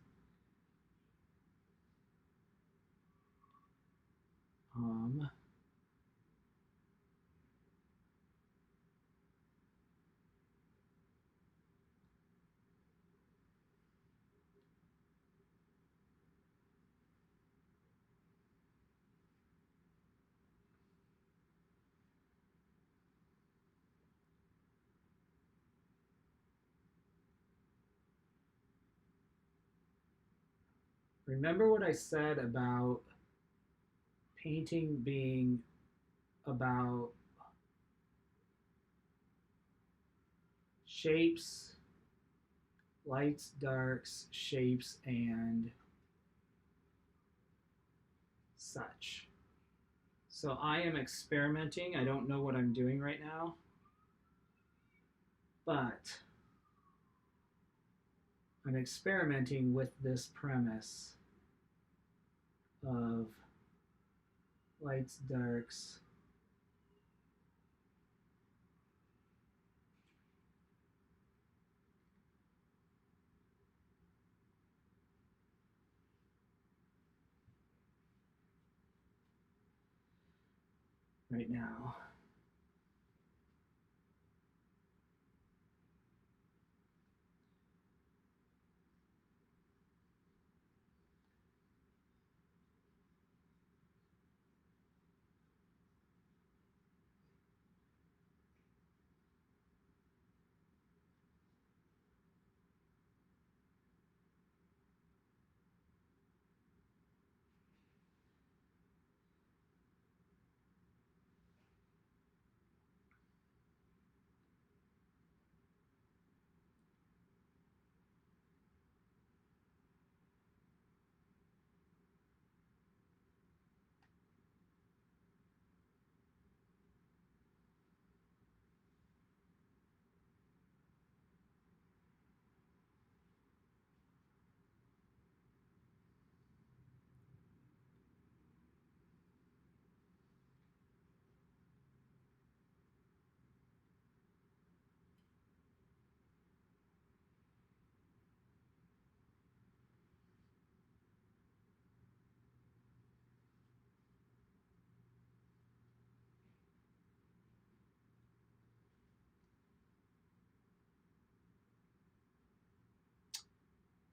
Remember what I said about painting being about shapes, lights, darks, shapes, and such. So I am experimenting. I don't know what I'm doing right now, but I'm experimenting with this premise of lights, darks, right now.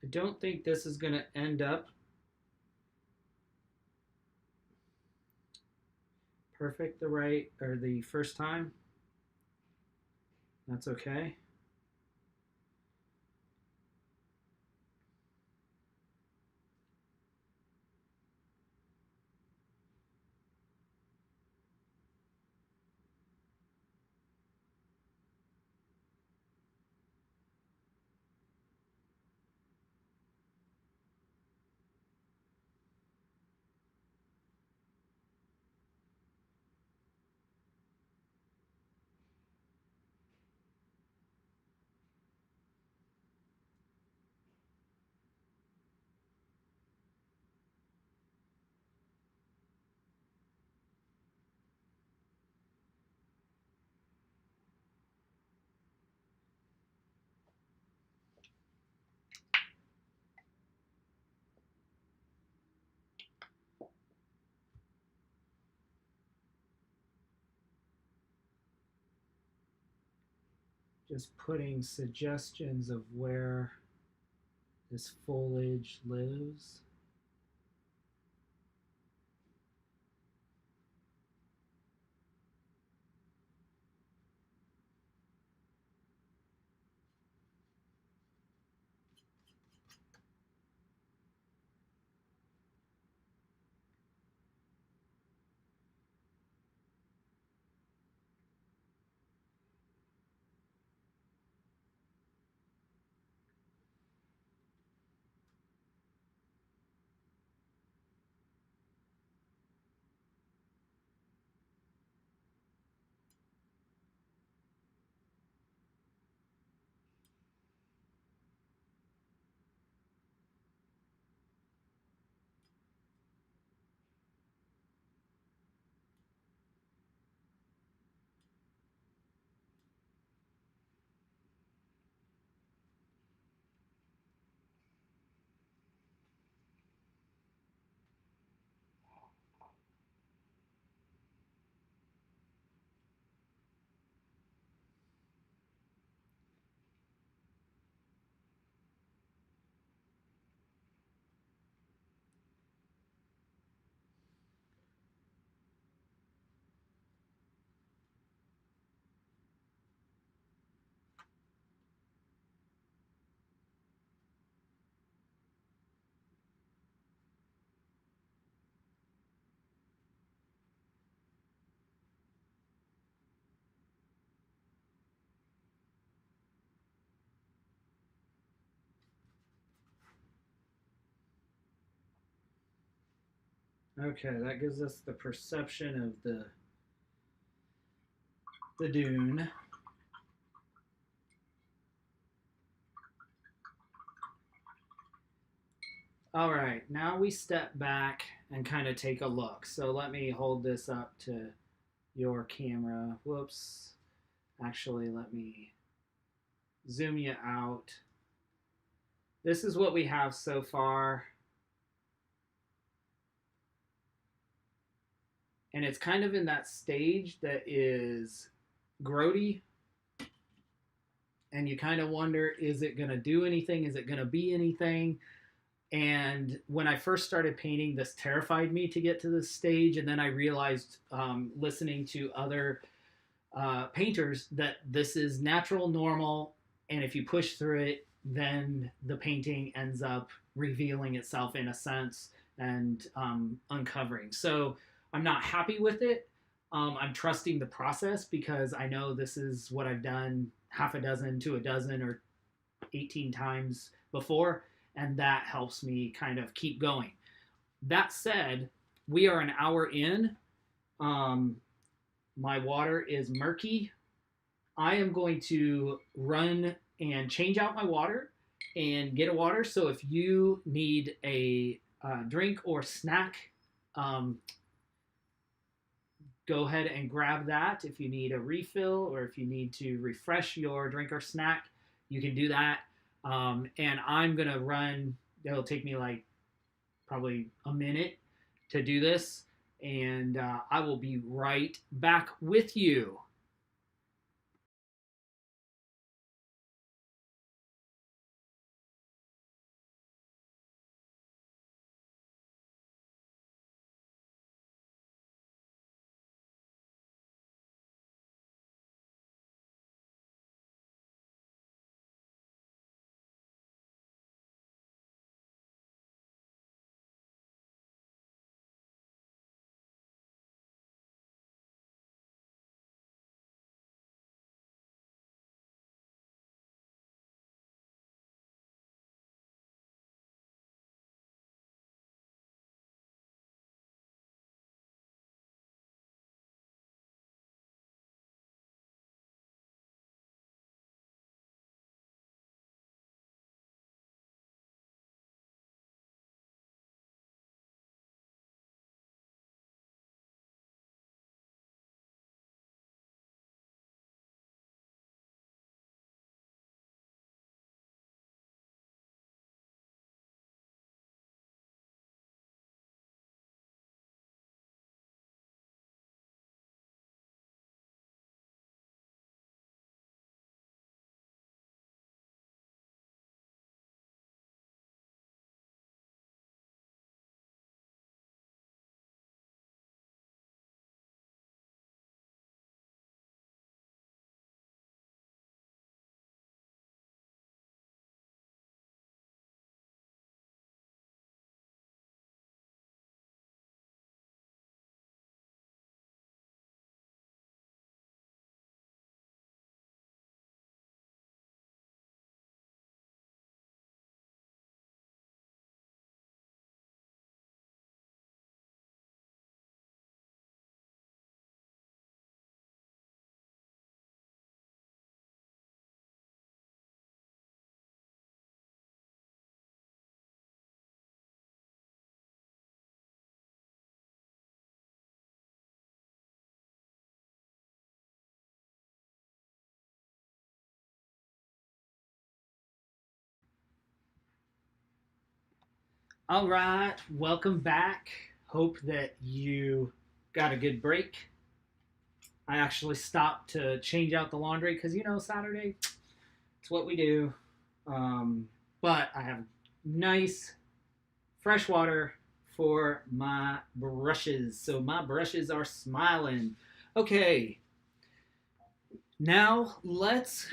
I don't think this is going to end up perfect the first time. That's okay. Just putting suggestions of where this foliage lives. Okay, that gives us the perception of the dune. All right, now we step back and kind of take a look. So let me hold this up to your camera. Whoops. Actually, let me zoom you out. This is what we have so far. and it's kind of in that stage that is grody, and you kind of wonder, is it going to do anything? Is it going to be anything? And when I first started painting, this terrified me to get to this stage. And then I realized, listening to other painters, that this is natural, normal. And if you push through it, then the painting ends up revealing itself in a sense and uncovering. So I'm not happy with it. I'm trusting the process because I know this is what I've done half a dozen to a dozen or 18 times before, and that helps me kind of keep going. That said, we are an hour in. My water is murky. I am going to run and change out my water and get a water. So if you need a drink or snack, go ahead and grab that. If you need a refill or if you need to refresh your drink or snack, you can do that. And I'm going to run. It'll take me like probably a minute to do this. And I will be right back with you. All right, welcome back. Hope that you got a good break. I actually stopped to change out the laundry because, Saturday, it's what we do. But I have nice fresh water for my brushes. So my brushes are smiling. Okay, now let's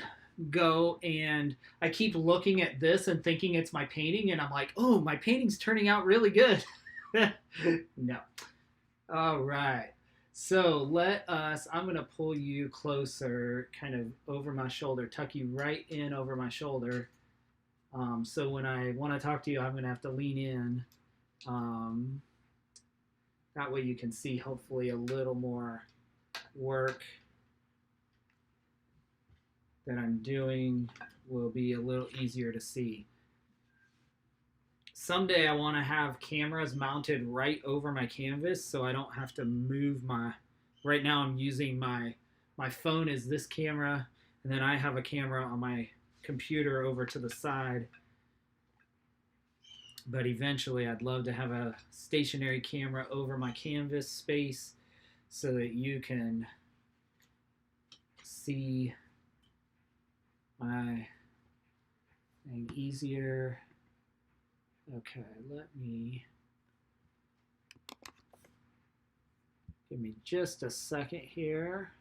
go. And I keep looking at this and thinking it's my painting, and I'm like, oh, my painting's turning out really good. No. All right. So I'm going to pull you closer, kind of over my shoulder, tuck you right in over my shoulder. So when I want to talk to you, I'm going to have to lean in. That way you can see hopefully a little more work that I'm doing will be a little easier to see. Someday I want to have cameras mounted right over my canvas so I don't have to move my... Right now I'm using my phone as this camera, and then I have a camera on my computer over to the side. But eventually I'd love to have a stationary camera over my canvas space so that you can see my thing easier. Okay, give me just a second here.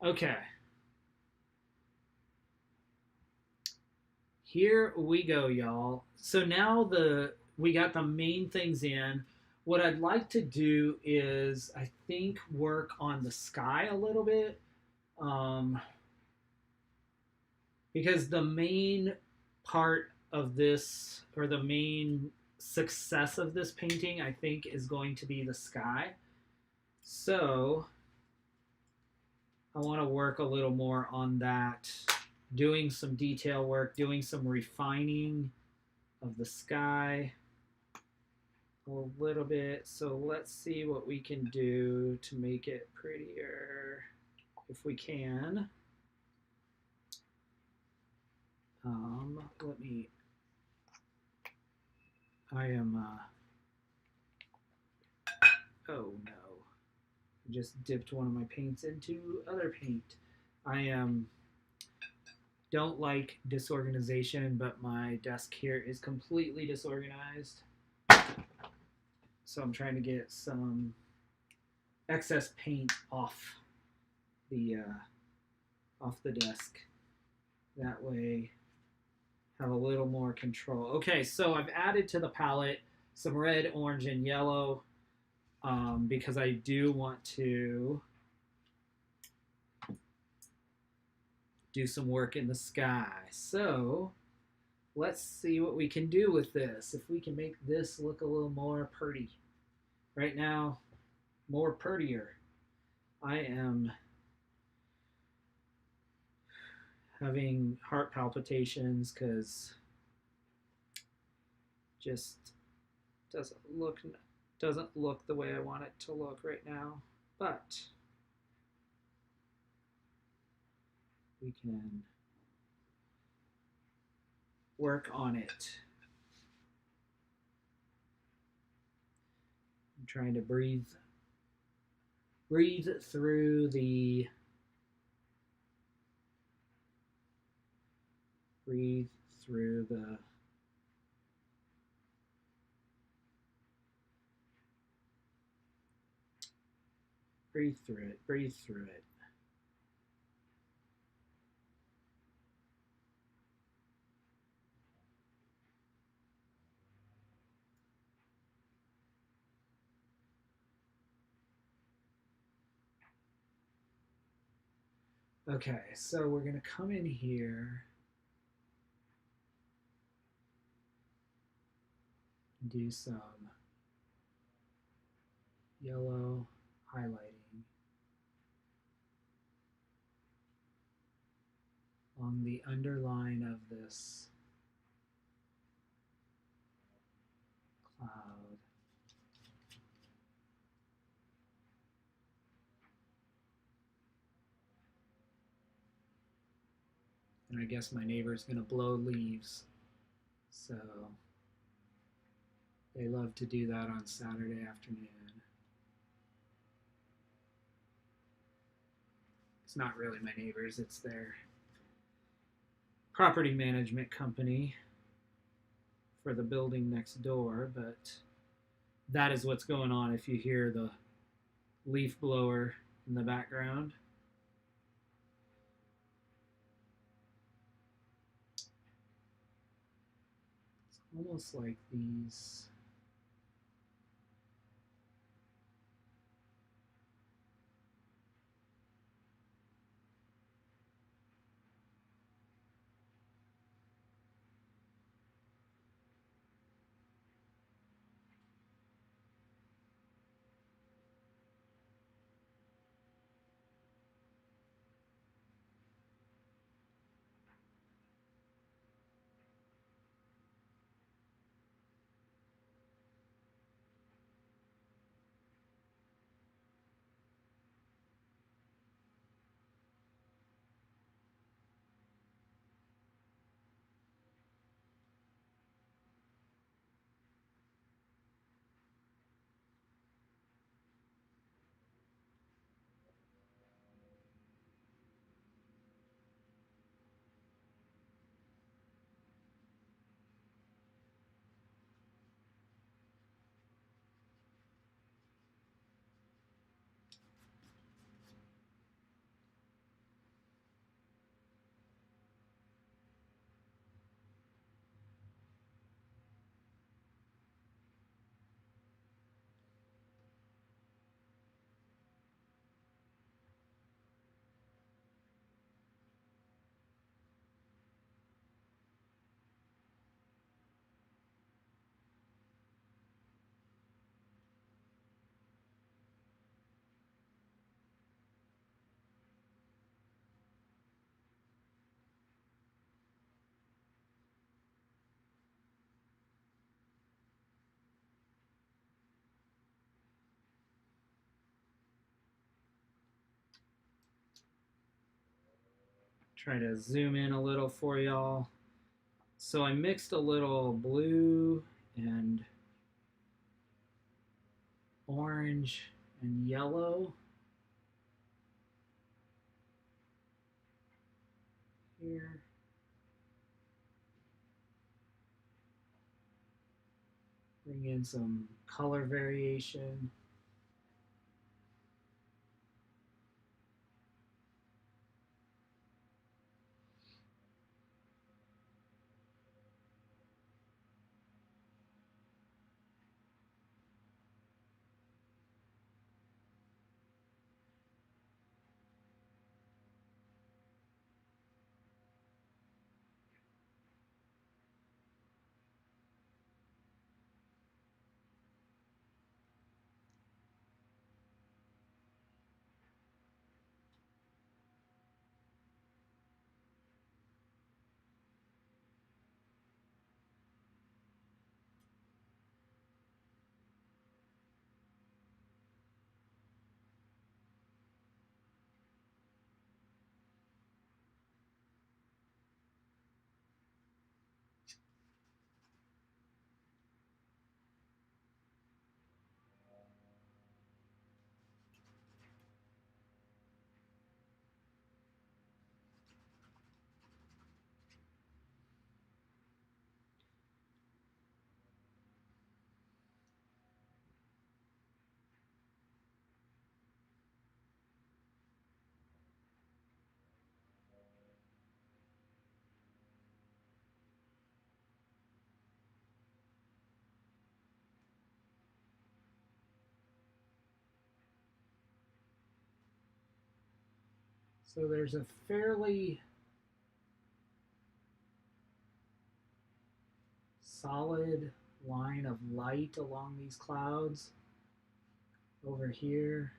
Okay. Here we go, y'all. So now we got the main things in. What I'd like to do is, I think, work on the sky a little bit. Because the main part of this, or the main success of this painting, I think, is going to be the sky. So I want to work a little more on that, doing some detail work, doing some refining of the sky a little bit. So let's see what we can do to make it prettier, if we can. Let me, oh no. I just dipped one of my paints into other paint. I don't like disorganization, but my desk here is completely disorganized. So I'm trying to get some excess paint off the desk. That way, have a little more control. Okay, so I've added to the palette some red, orange, and yellow because I do want to do some work in the sky. So let's see what we can do with this. If we can make this look a little more pretty. Right now, more prettier. I am having heart palpitations because just doesn't look the way I want it to look right now. But we can work on it. I'm trying to breathe through the breathe through it. Okay, so we're going to come in here and do some yellow highlighting on the underline of this cloud. And I guess my neighbor's going to blow leaves. So they love to do that on Saturday afternoon. It's not really my neighbors, it's their property management company for the building next door, but that is what's going on if you hear the leaf blower in the background. It's almost like these Try to zoom in a little for y'all. So I mixed a little blue and orange and yellow here. Bring in some color variation. So there's a fairly solid line of light along these clouds over here.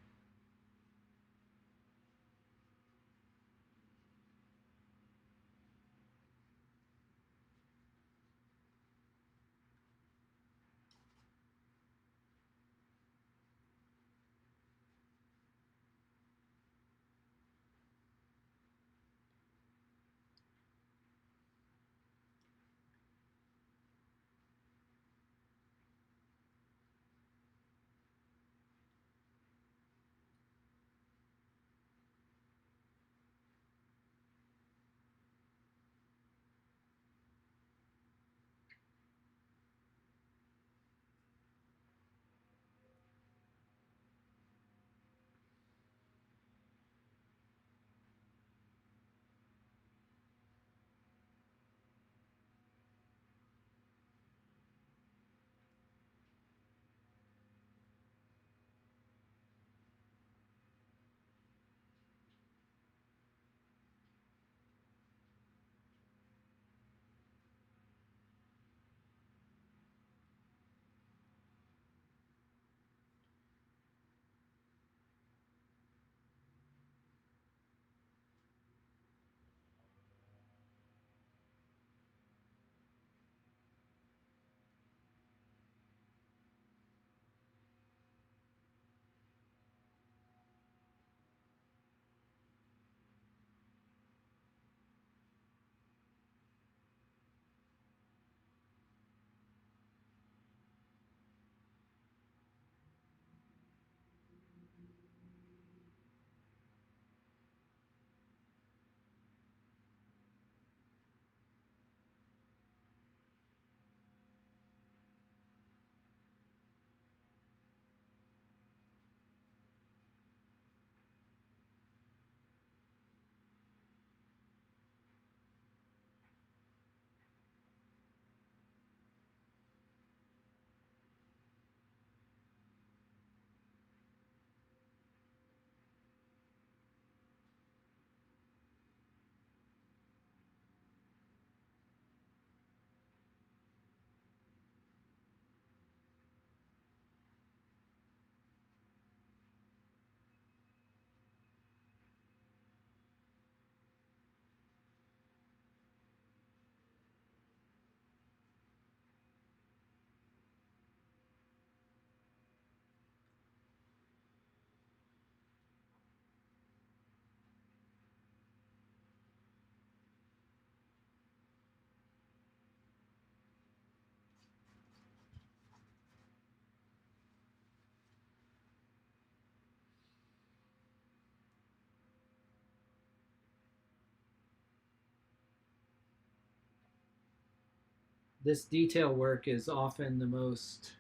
This detail work is often the most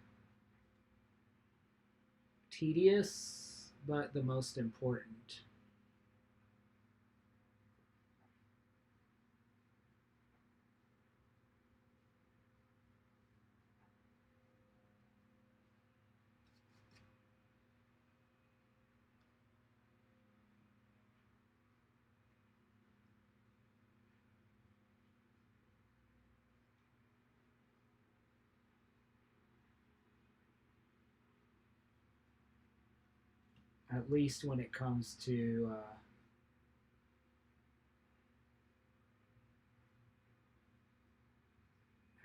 tedious, but the most important. At least when it comes to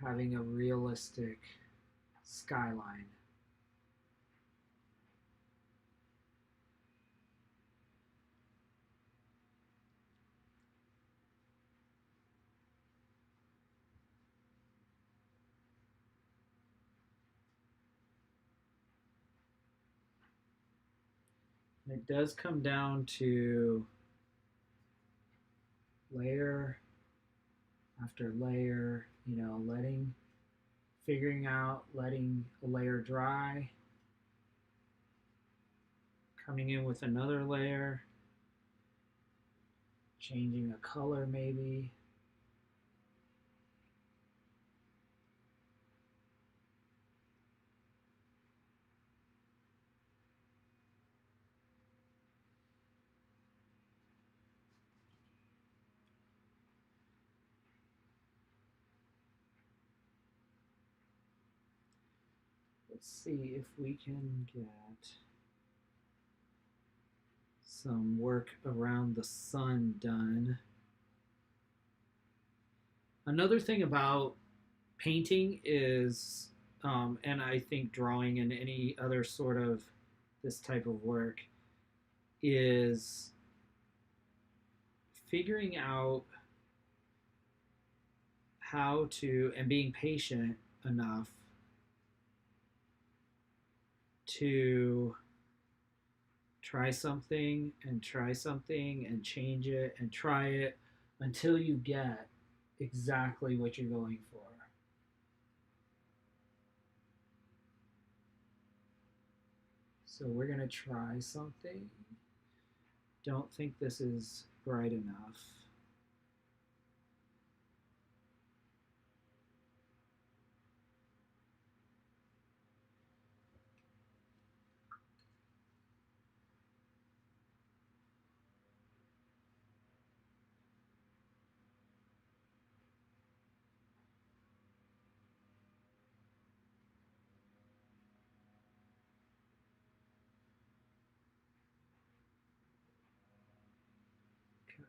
having a realistic skyline. It does come down to layer after layer, figuring out, letting a layer dry, coming in with another layer, changing a color maybe. Let's see if we can get some work around the sun done. Another thing about painting is, and I think drawing and any other sort of this type of work, is figuring out how to, and being patient enough to try something and change it and try it until you get exactly what you're going for. So we're going to try something. Don't think this is bright enough. Okay.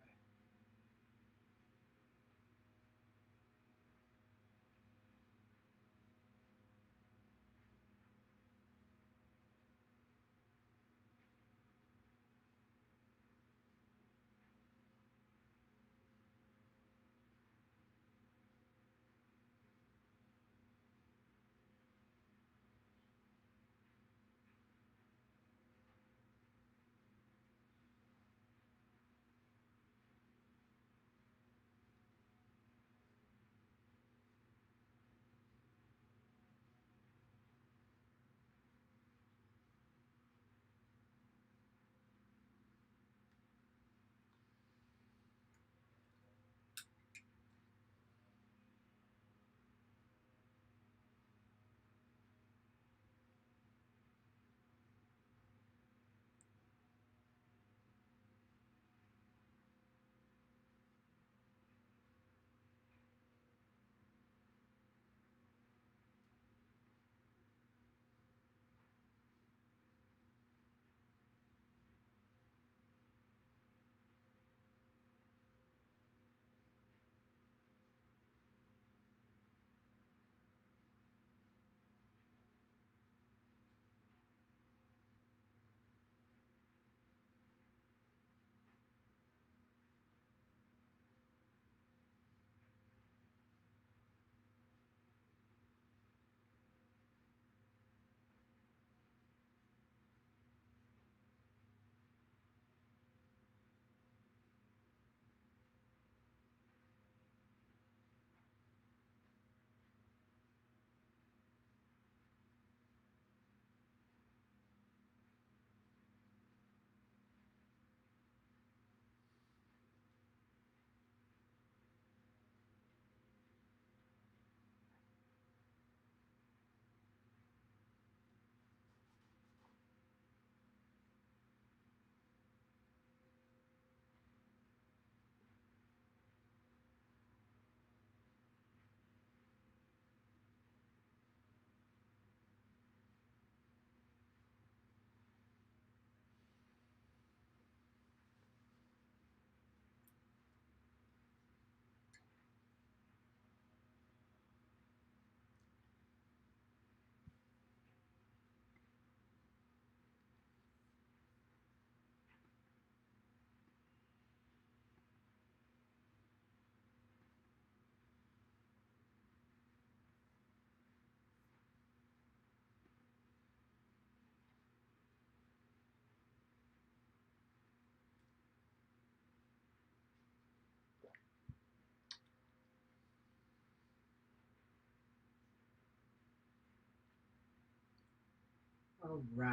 All right.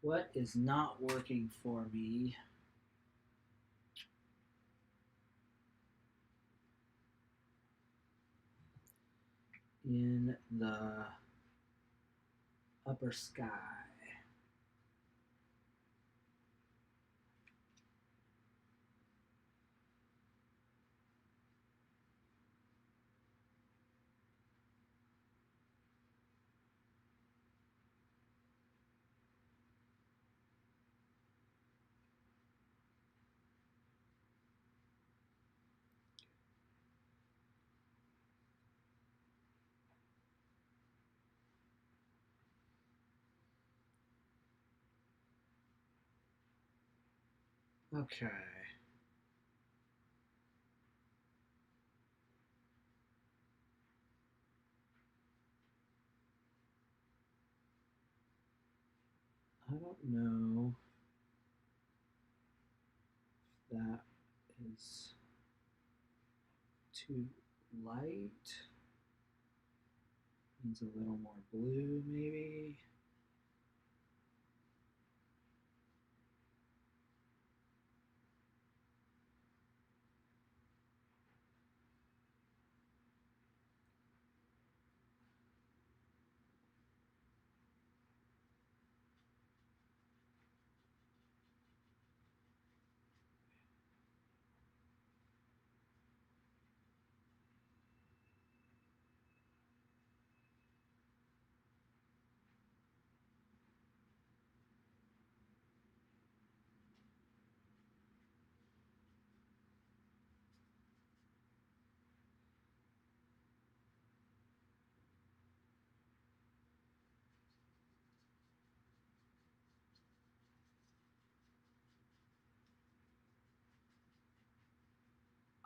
What is not working for me? In the upper sky. Okay. I don't know if that is too light. Needs a little more blue, maybe.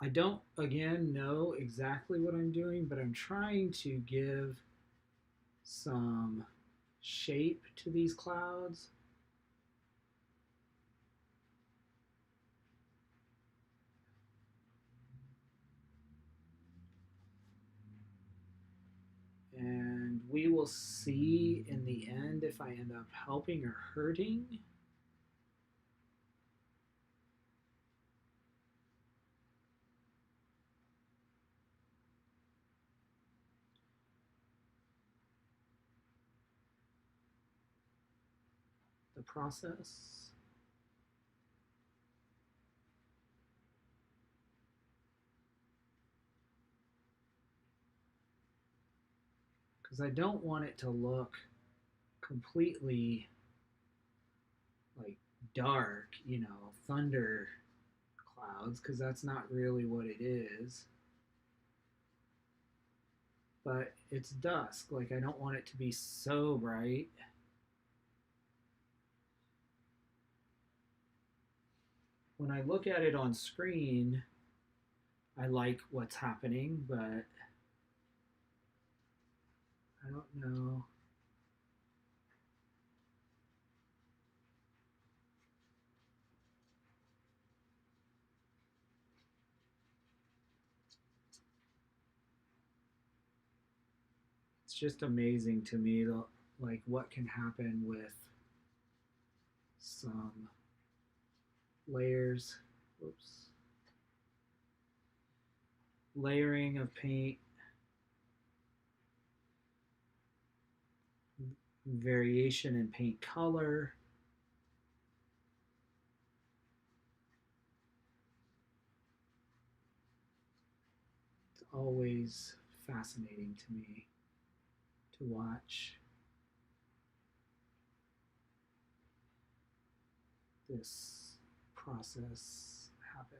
I don't, again, know exactly what I'm doing, but I'm trying to give some shape to these clouds. And we will see in the end if I end up helping or hurting. The process. Because I don't want it to look completely like dark, thunder clouds, because that's not really what it is. But it's dusk. Like, I don't want it to be so bright. When I look at it on screen, I like what's happening, but I don't know. It's just amazing to me, like what can happen with some layers. Whoops. Layering of paint, variation in paint color. It's always fascinating to me to watch this process happen.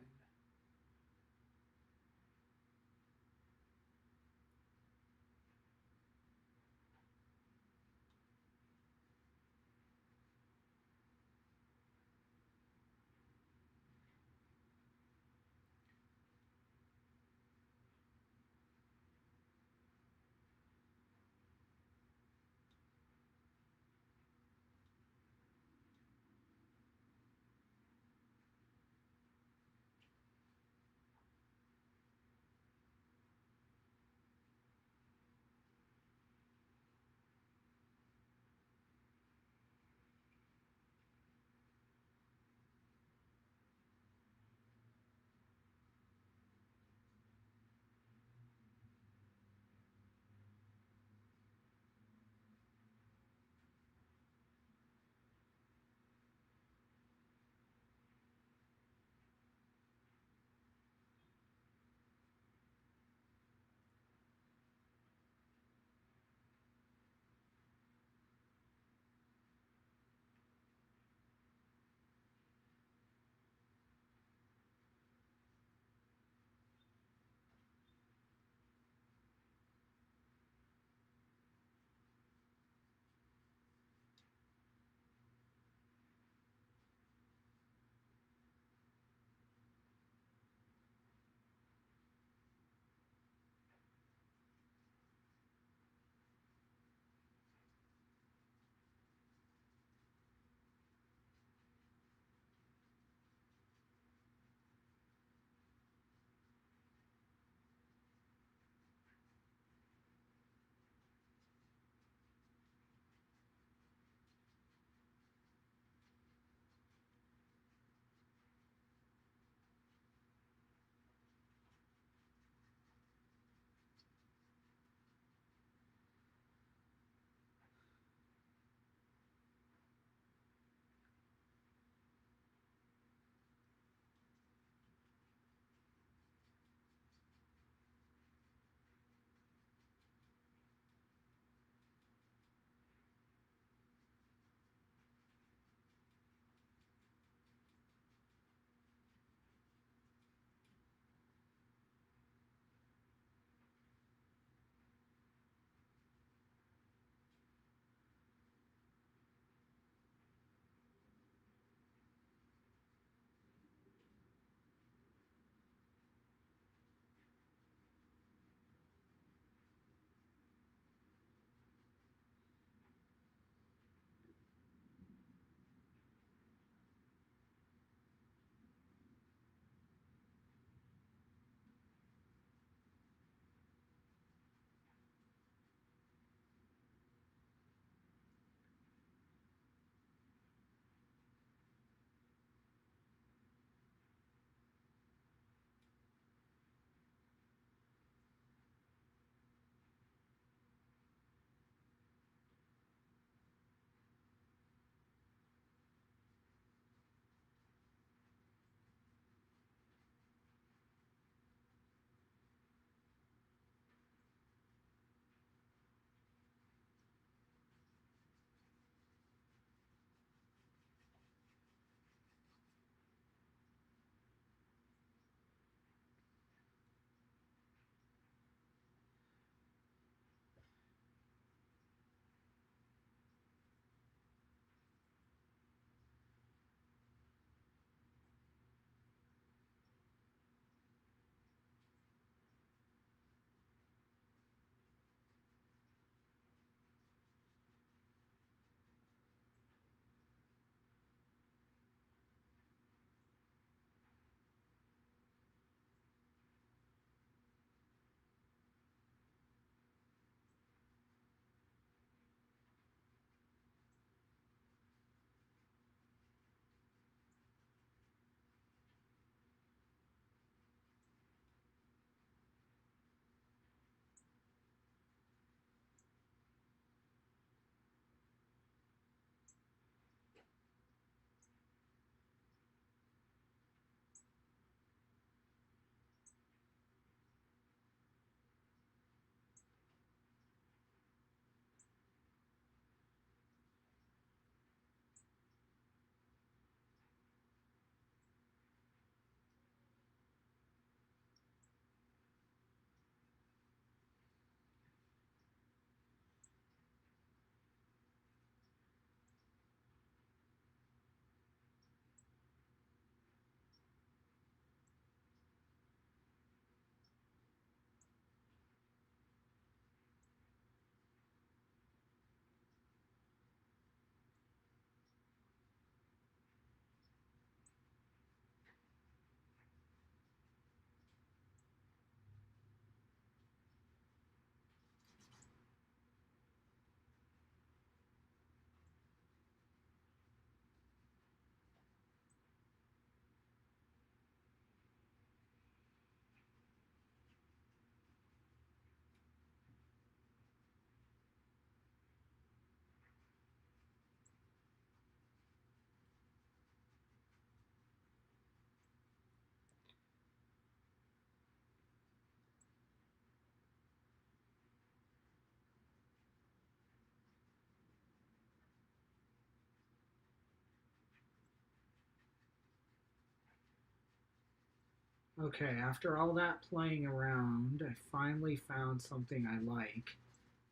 Okay, after all that playing around, I finally found something I like,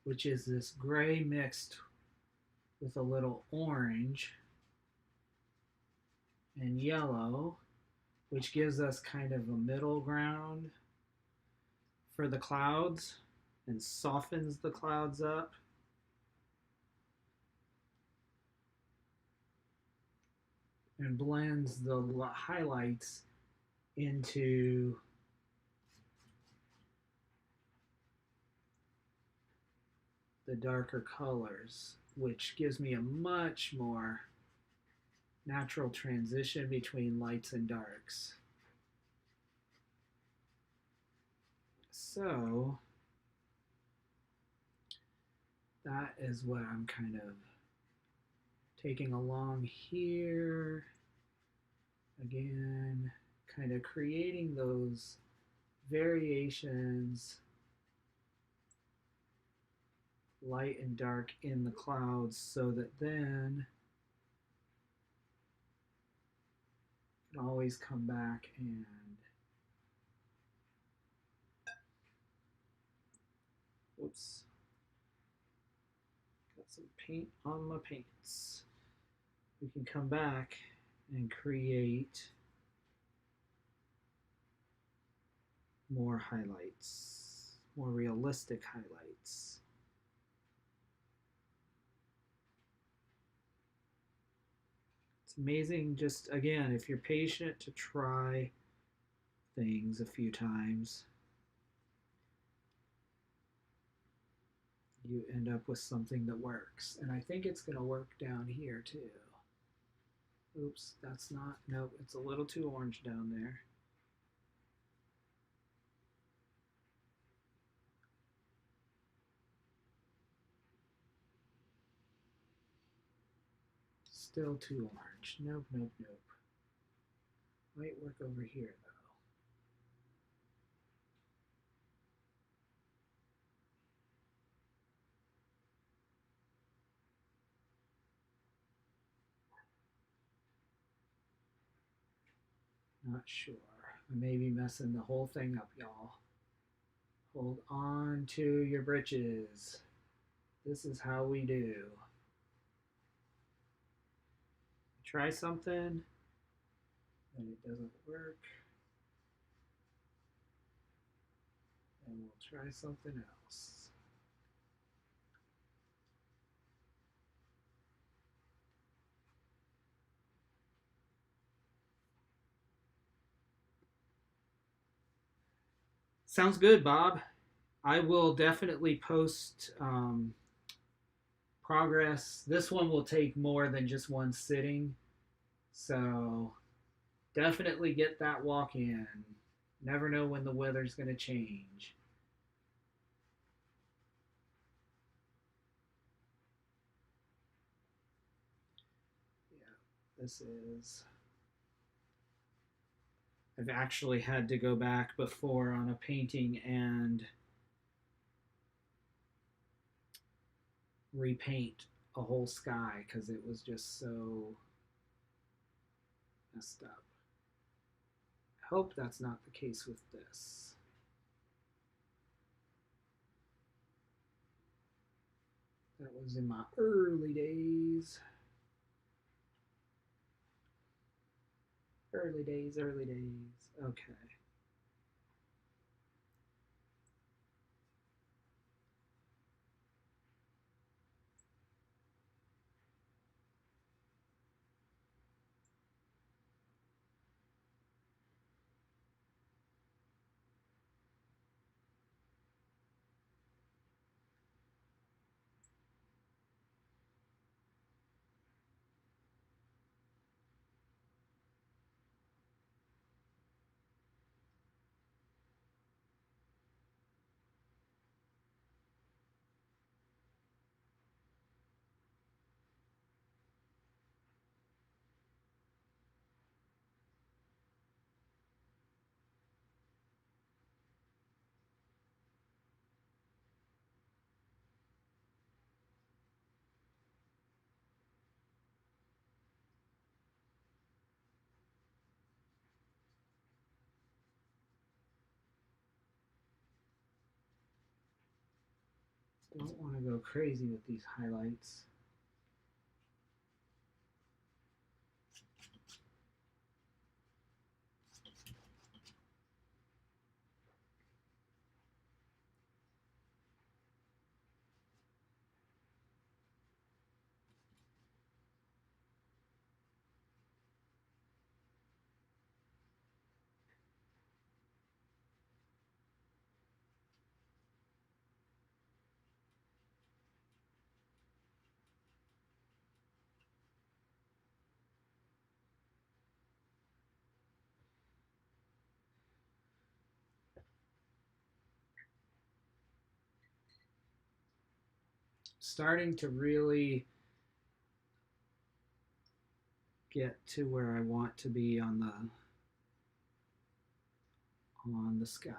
which is this gray mixed with a little orange and yellow, which gives us kind of a middle ground for the clouds and softens the clouds up. And blends the highlights into the darker colors, which gives me a much more natural transition between lights and darks. So that is what I'm kind of taking along here. Again, kind of creating those variations, light and dark in the clouds, so that then you can always come back and oops, got some paint on my paints. We can come back and create more highlights, more realistic highlights. It's amazing, just again, if you're patient to try things a few times, you end up with something that works. And I think it's going to work down here too. Oops, that's not, nope, it's a little too orange down there. Still too orange. Nope, nope, nope. Might work over here though. Not sure. I may be messing the whole thing up, y'all. Hold on to your britches. This is how we do. Try something and it doesn't work. And we'll try something else. Sounds good, Bob. I will definitely post progress. This one will take more than just one sitting. So definitely get that walk in. Never know when the weather's going to change. Yeah, this is. I've actually had to go back before on a painting and repaint a whole sky because it was just so messed up. I hope that's not the case with this. That was in my early days. Early days, early days. Okay. Don't want to go crazy with these highlights. Starting to really get to where I want to be on the sky.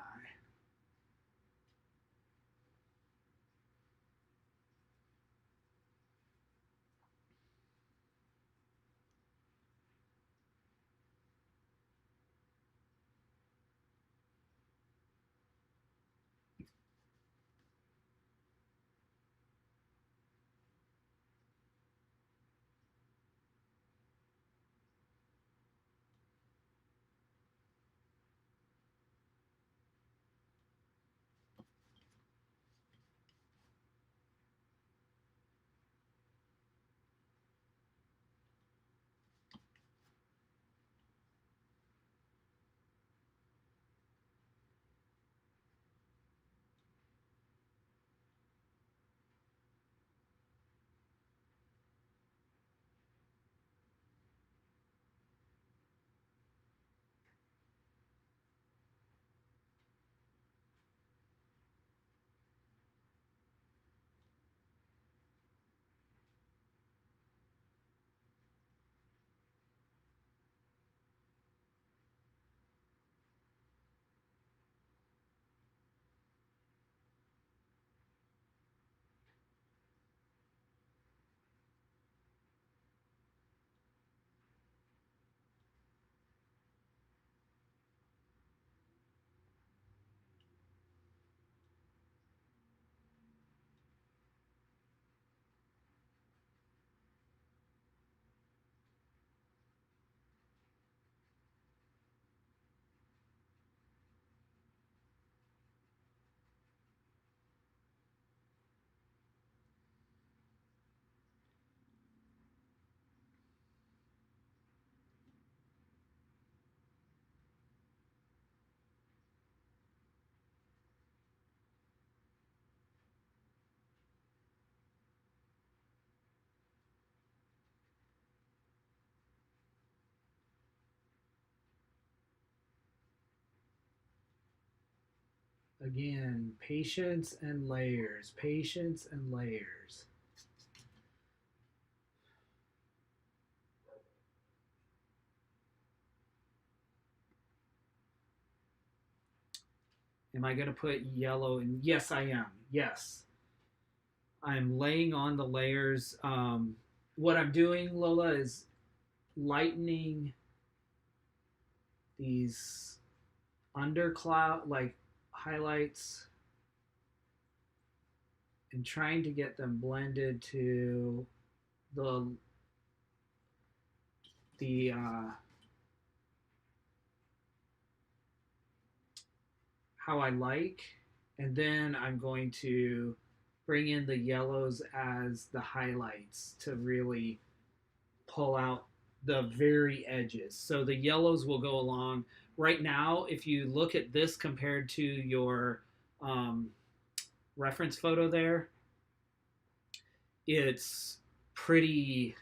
Again, patience and layers, patience and layers. Am I going to put yellow in? Yes, I am. Yes. I'm laying on the layers. What I'm doing, Lola, is lightening these undercloud, like highlights, and trying to get them blended to the the how I like, and then I'm going to bring in the yellows as the highlights to really pull out the very edges. So the yellows will go along. Right now, if you look at this compared to your reference photo there, it's pretty,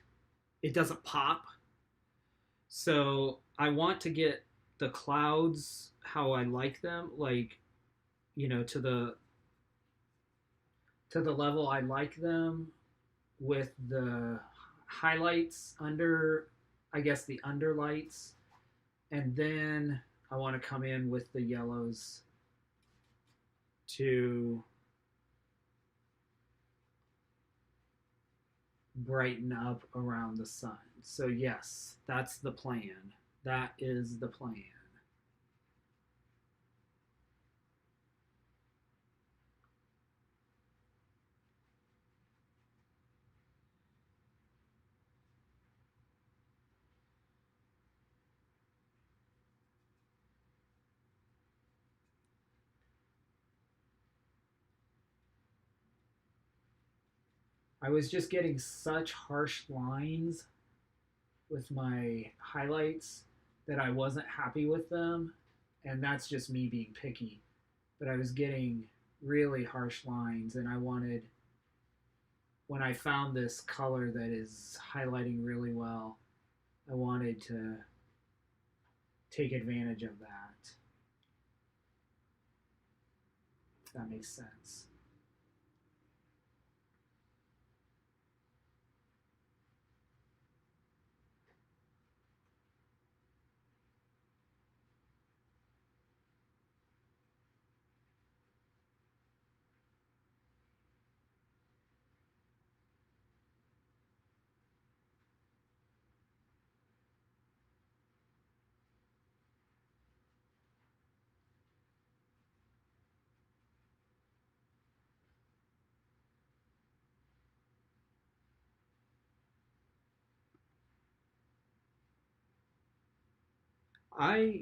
it doesn't pop. So I want to get the clouds how I like them, like, to the level I like them, with the highlights under, I guess, the underlights, and then I want to come in with the yellows to brighten up around the sun. So yes, that's the plan. That is the plan. I was just getting such harsh lines with my highlights that I wasn't happy with them. And that's just me being picky. But I was getting really harsh lines, and I wanted, when I found this color that is highlighting really well, I wanted to take advantage of that. If that makes sense.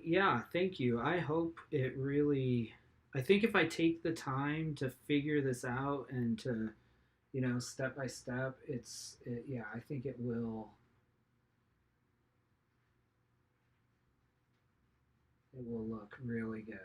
Yeah, thank you. I hope it really, I think if I take the time to figure this out and to, step by step, yeah, I think it will look really good.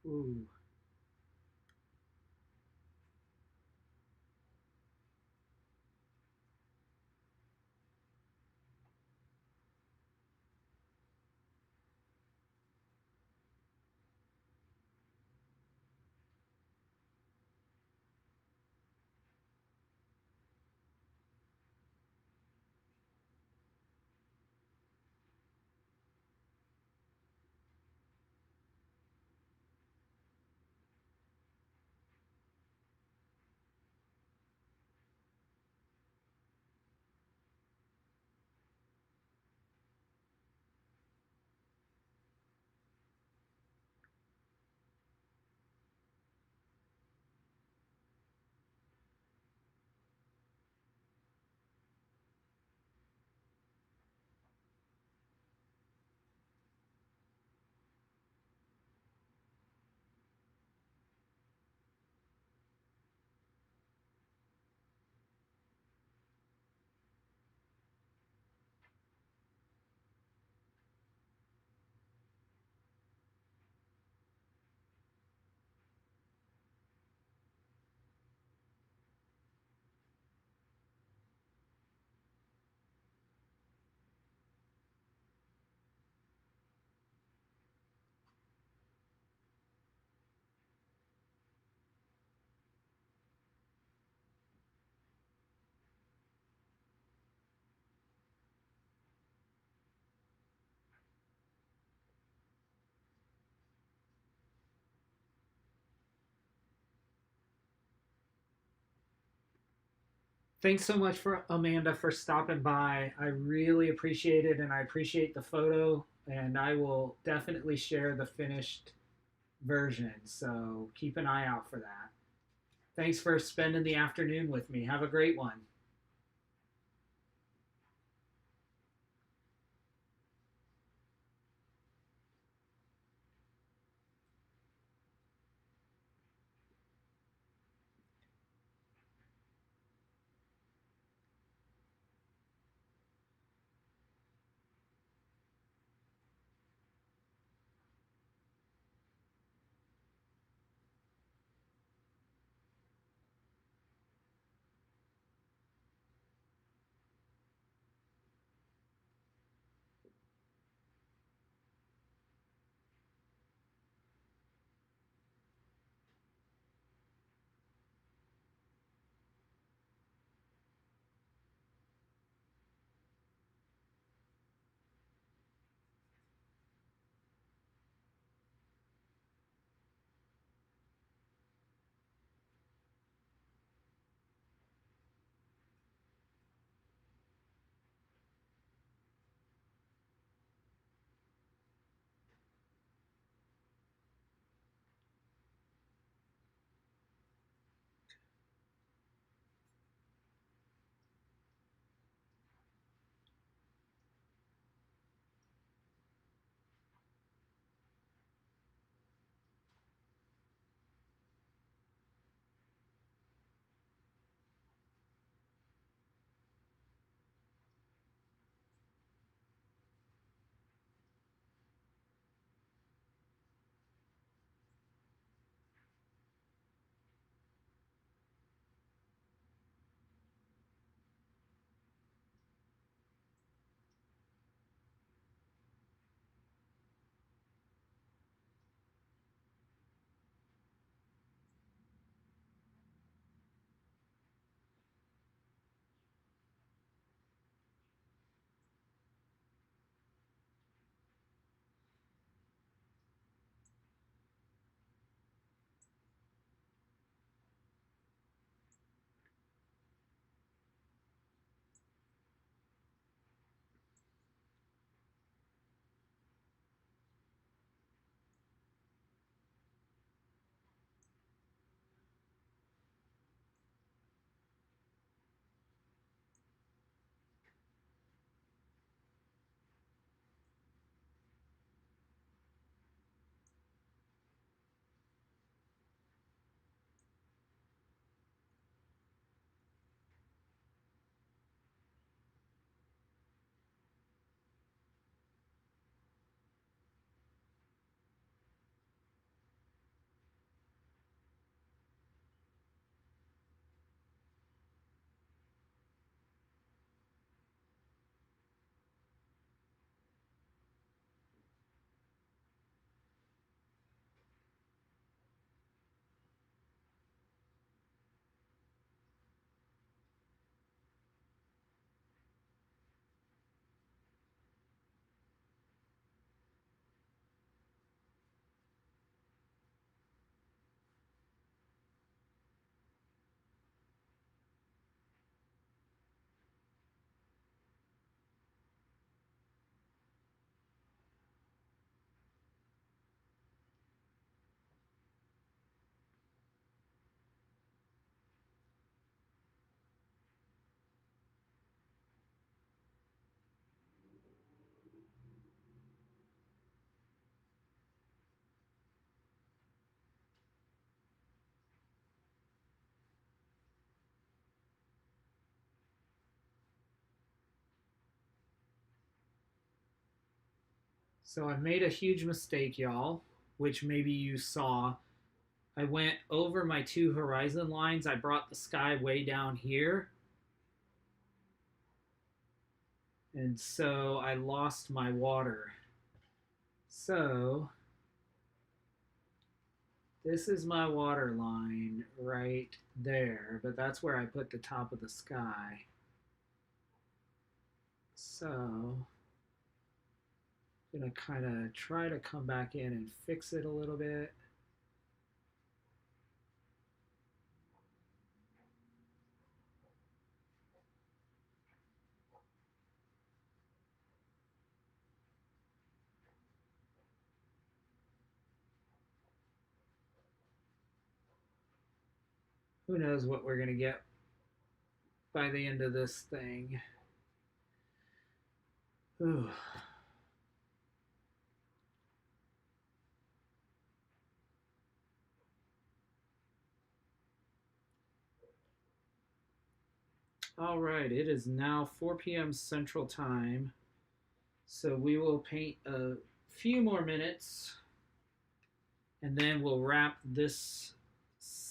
Ooh. Thanks so much for Amanda for stopping by. I really appreciate it, and I appreciate the photo. And I will definitely share the finished version. So keep an eye out for that. Thanks for spending the afternoon with me. Have a great one. So I made a huge mistake, y'all, which maybe you saw. I went over my two horizon lines. I brought the sky way down here. And so I lost my water. So this is my water line right there, but that's where I put the top of the sky. So I'm gonna kind of try to come back in and fix it a little bit. Who knows what we're going to get by the end of this thing. Ooh. All right, it is now 4 p.m. Central Time. So we will paint a few more minutes and then we'll wrap this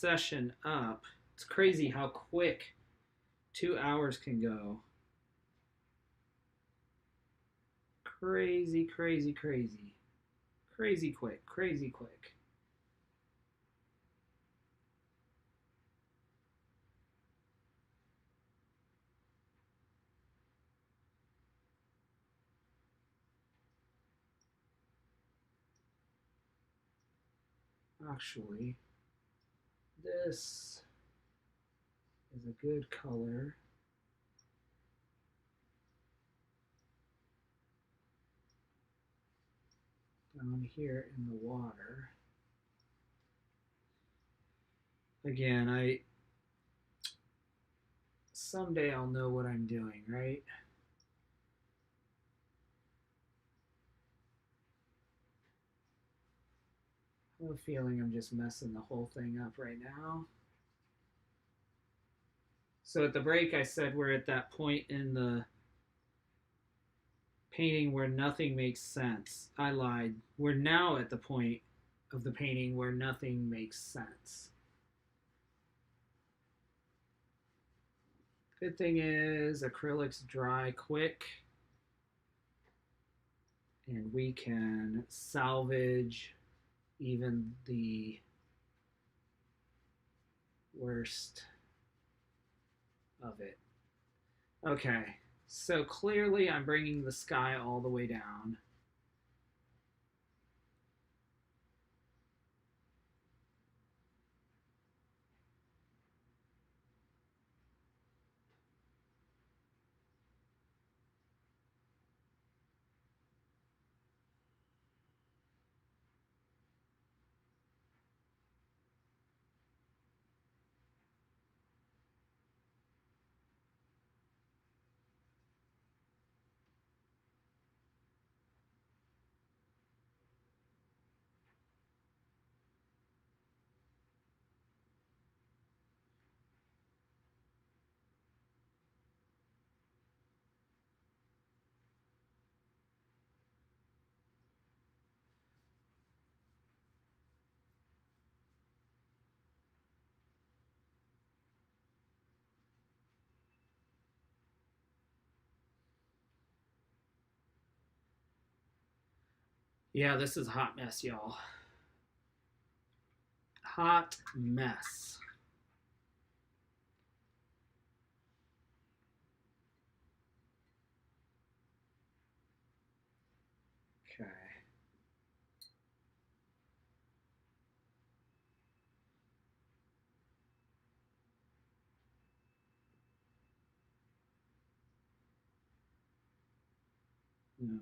session up. It's crazy how quick 2 hours can go. Crazy, crazy, crazy. Crazy quick, crazy quick. Actually, this is a good color. Down here in the water. Again, someday I'll know what I'm doing, right? I have a feeling I'm just messing the whole thing up right now. So at the break, I said we're at that point in the painting where nothing makes sense. I lied. We're now at the point of the painting where nothing makes sense. Good thing is acrylics dry quick and we can salvage even the worst of it. Okay, so clearly I'm bringing the sky all the way down. Yeah, this is a hot mess, y'all. Hot mess. Okay. No.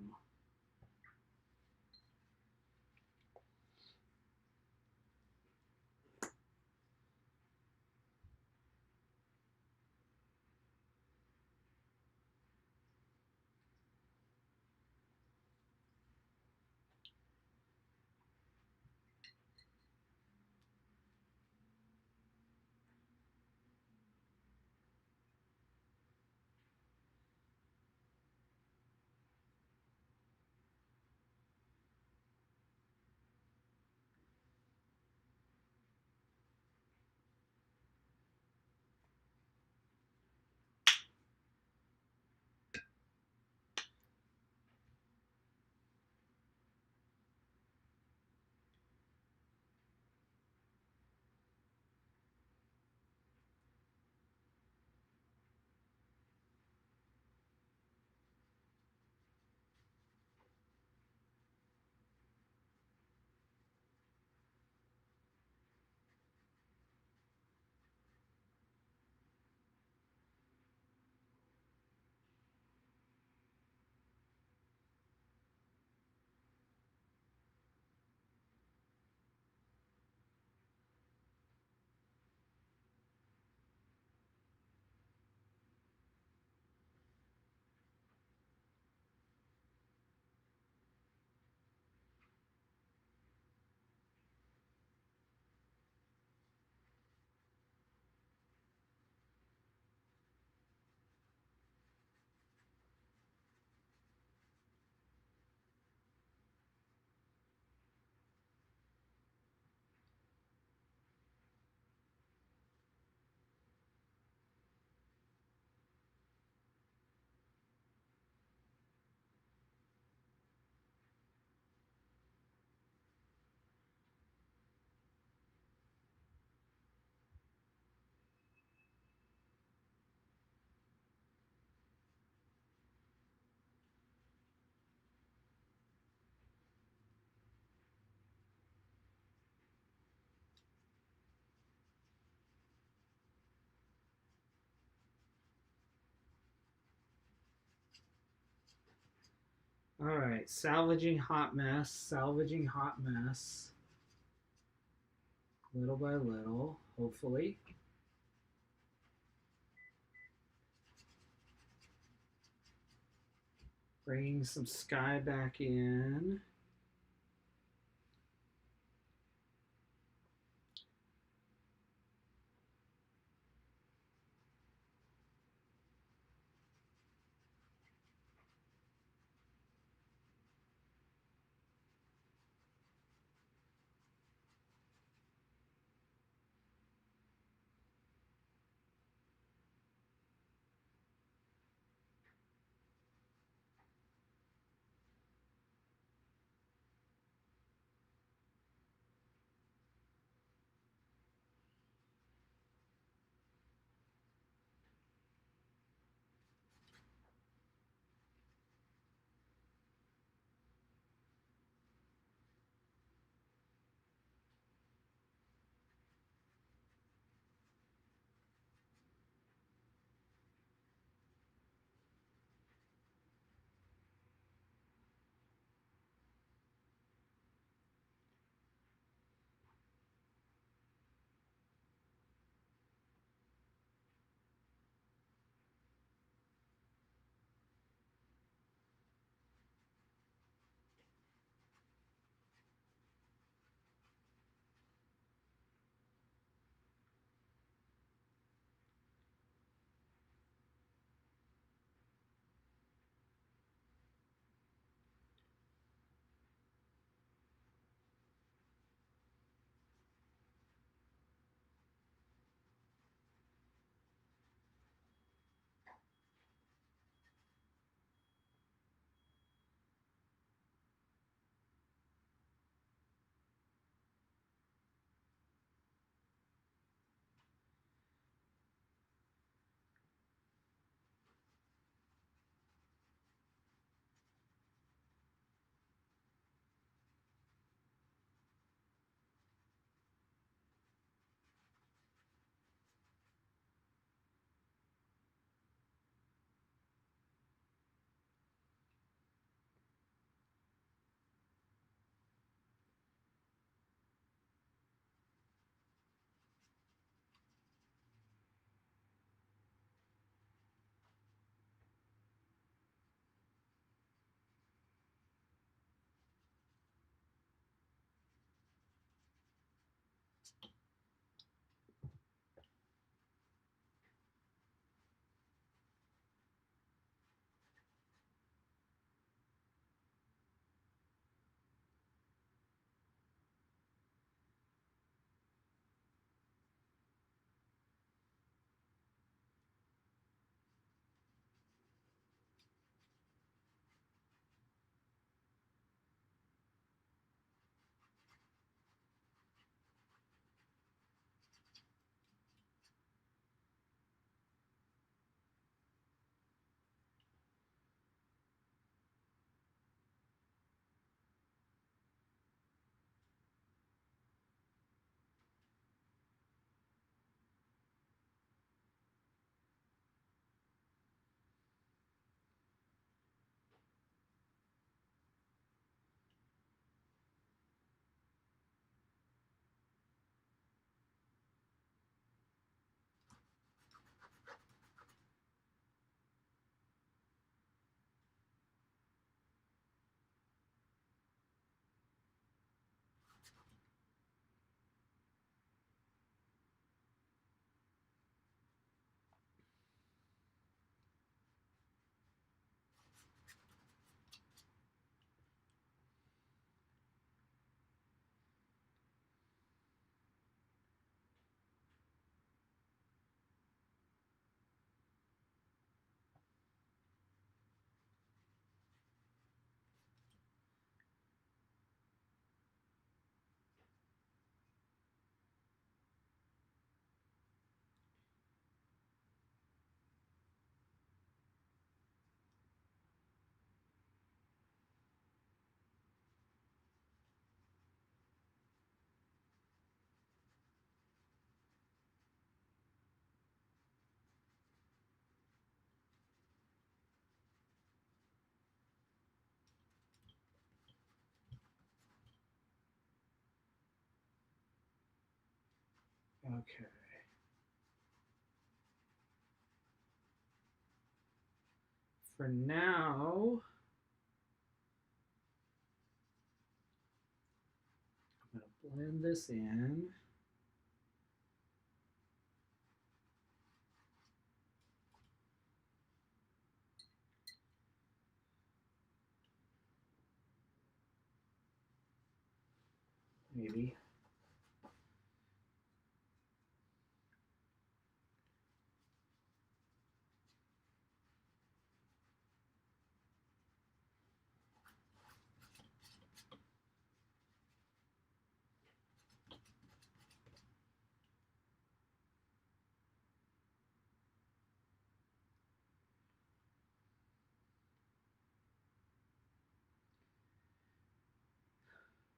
All right, salvaging hot mess, salvaging hot mess. Little by little, hopefully. Bringing some sky back in. Okay. For now, I'm going to blend this in. Maybe.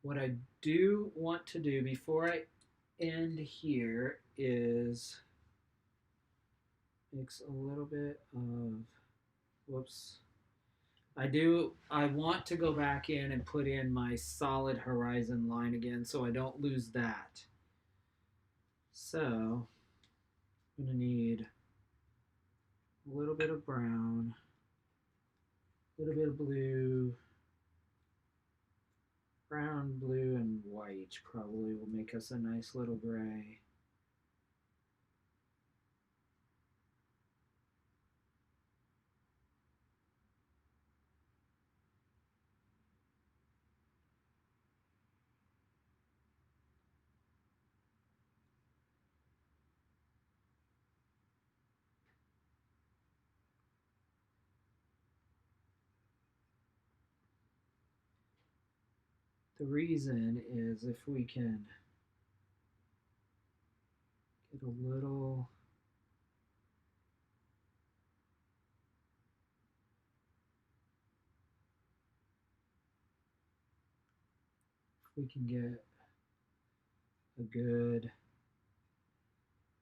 What I do want to do before I end here is mix a little bit of, whoops. I want to go back in and put in my solid horizon line again so I don't lose that. So I'm going to need a little bit of brown, a little bit of blue, brown, blue, and white probably will make us a nice little gray. The reason is if we can get a little we can get a good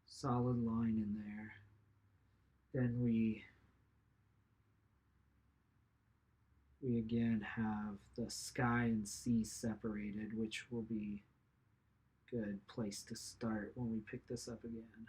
solid line in there, then we again have the sky and sea separated, which will be a good place to start when we pick this up again.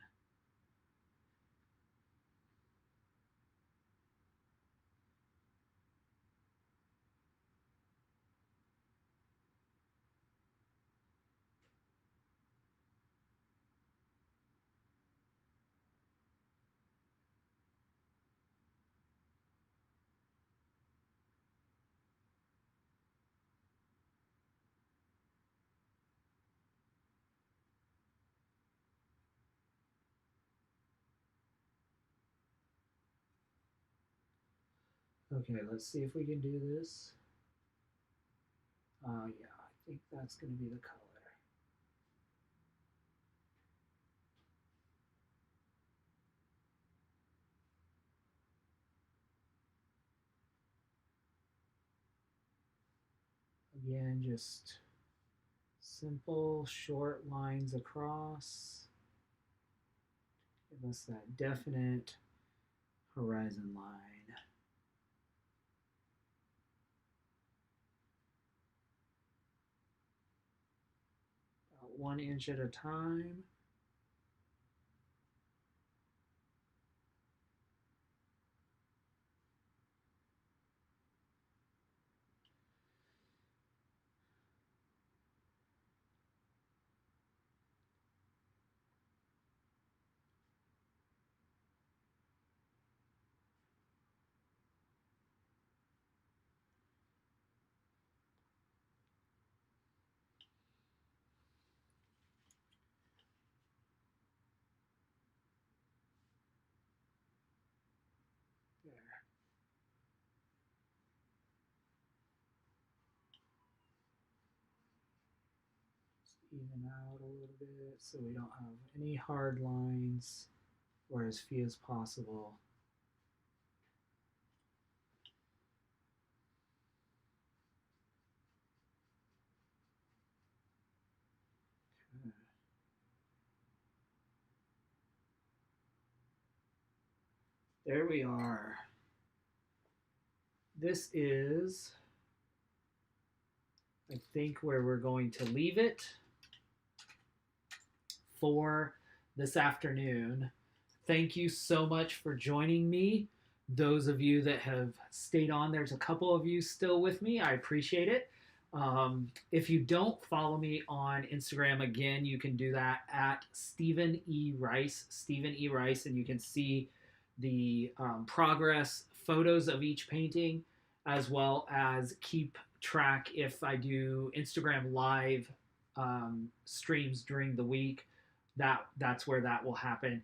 Okay, let's see if we can do this. Yeah, I think that's going to be the color. Again, just simple short lines across. Give us that definite horizon line. About 1 inch at a time. There. Even out a little bit so we don't have any hard lines or as few as possible. Okay. There we are. This is, I think, where we're going to leave it for this afternoon. Thank you so much for joining me. Those of you that have stayed on, there's a couple of you still with me. I appreciate it. If you don't follow me on Instagram, again, you can do that at Stephen E. Rice, and you can see the progress photos of each painting, as well as keep track if I do Instagram live streams during the week. That's where that will happen.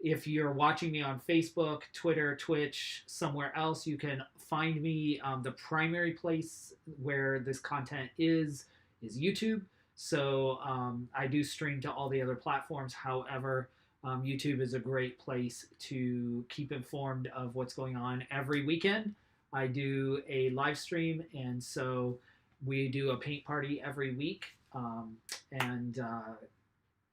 If you're watching me on Facebook, Twitter, Twitch, somewhere else, you can find me. The primary place where this content is YouTube. So I do stream to all the other platforms. However, YouTube is a great place to keep informed of what's going on. Every weekend, I do a live stream, and so we do a paint party every week.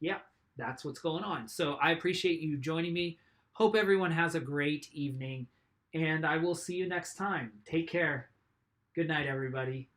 Yeah, that's what's going on. So I appreciate you joining me. Hope everyone has a great evening, and I will see you next time. Take care. Good night, everybody.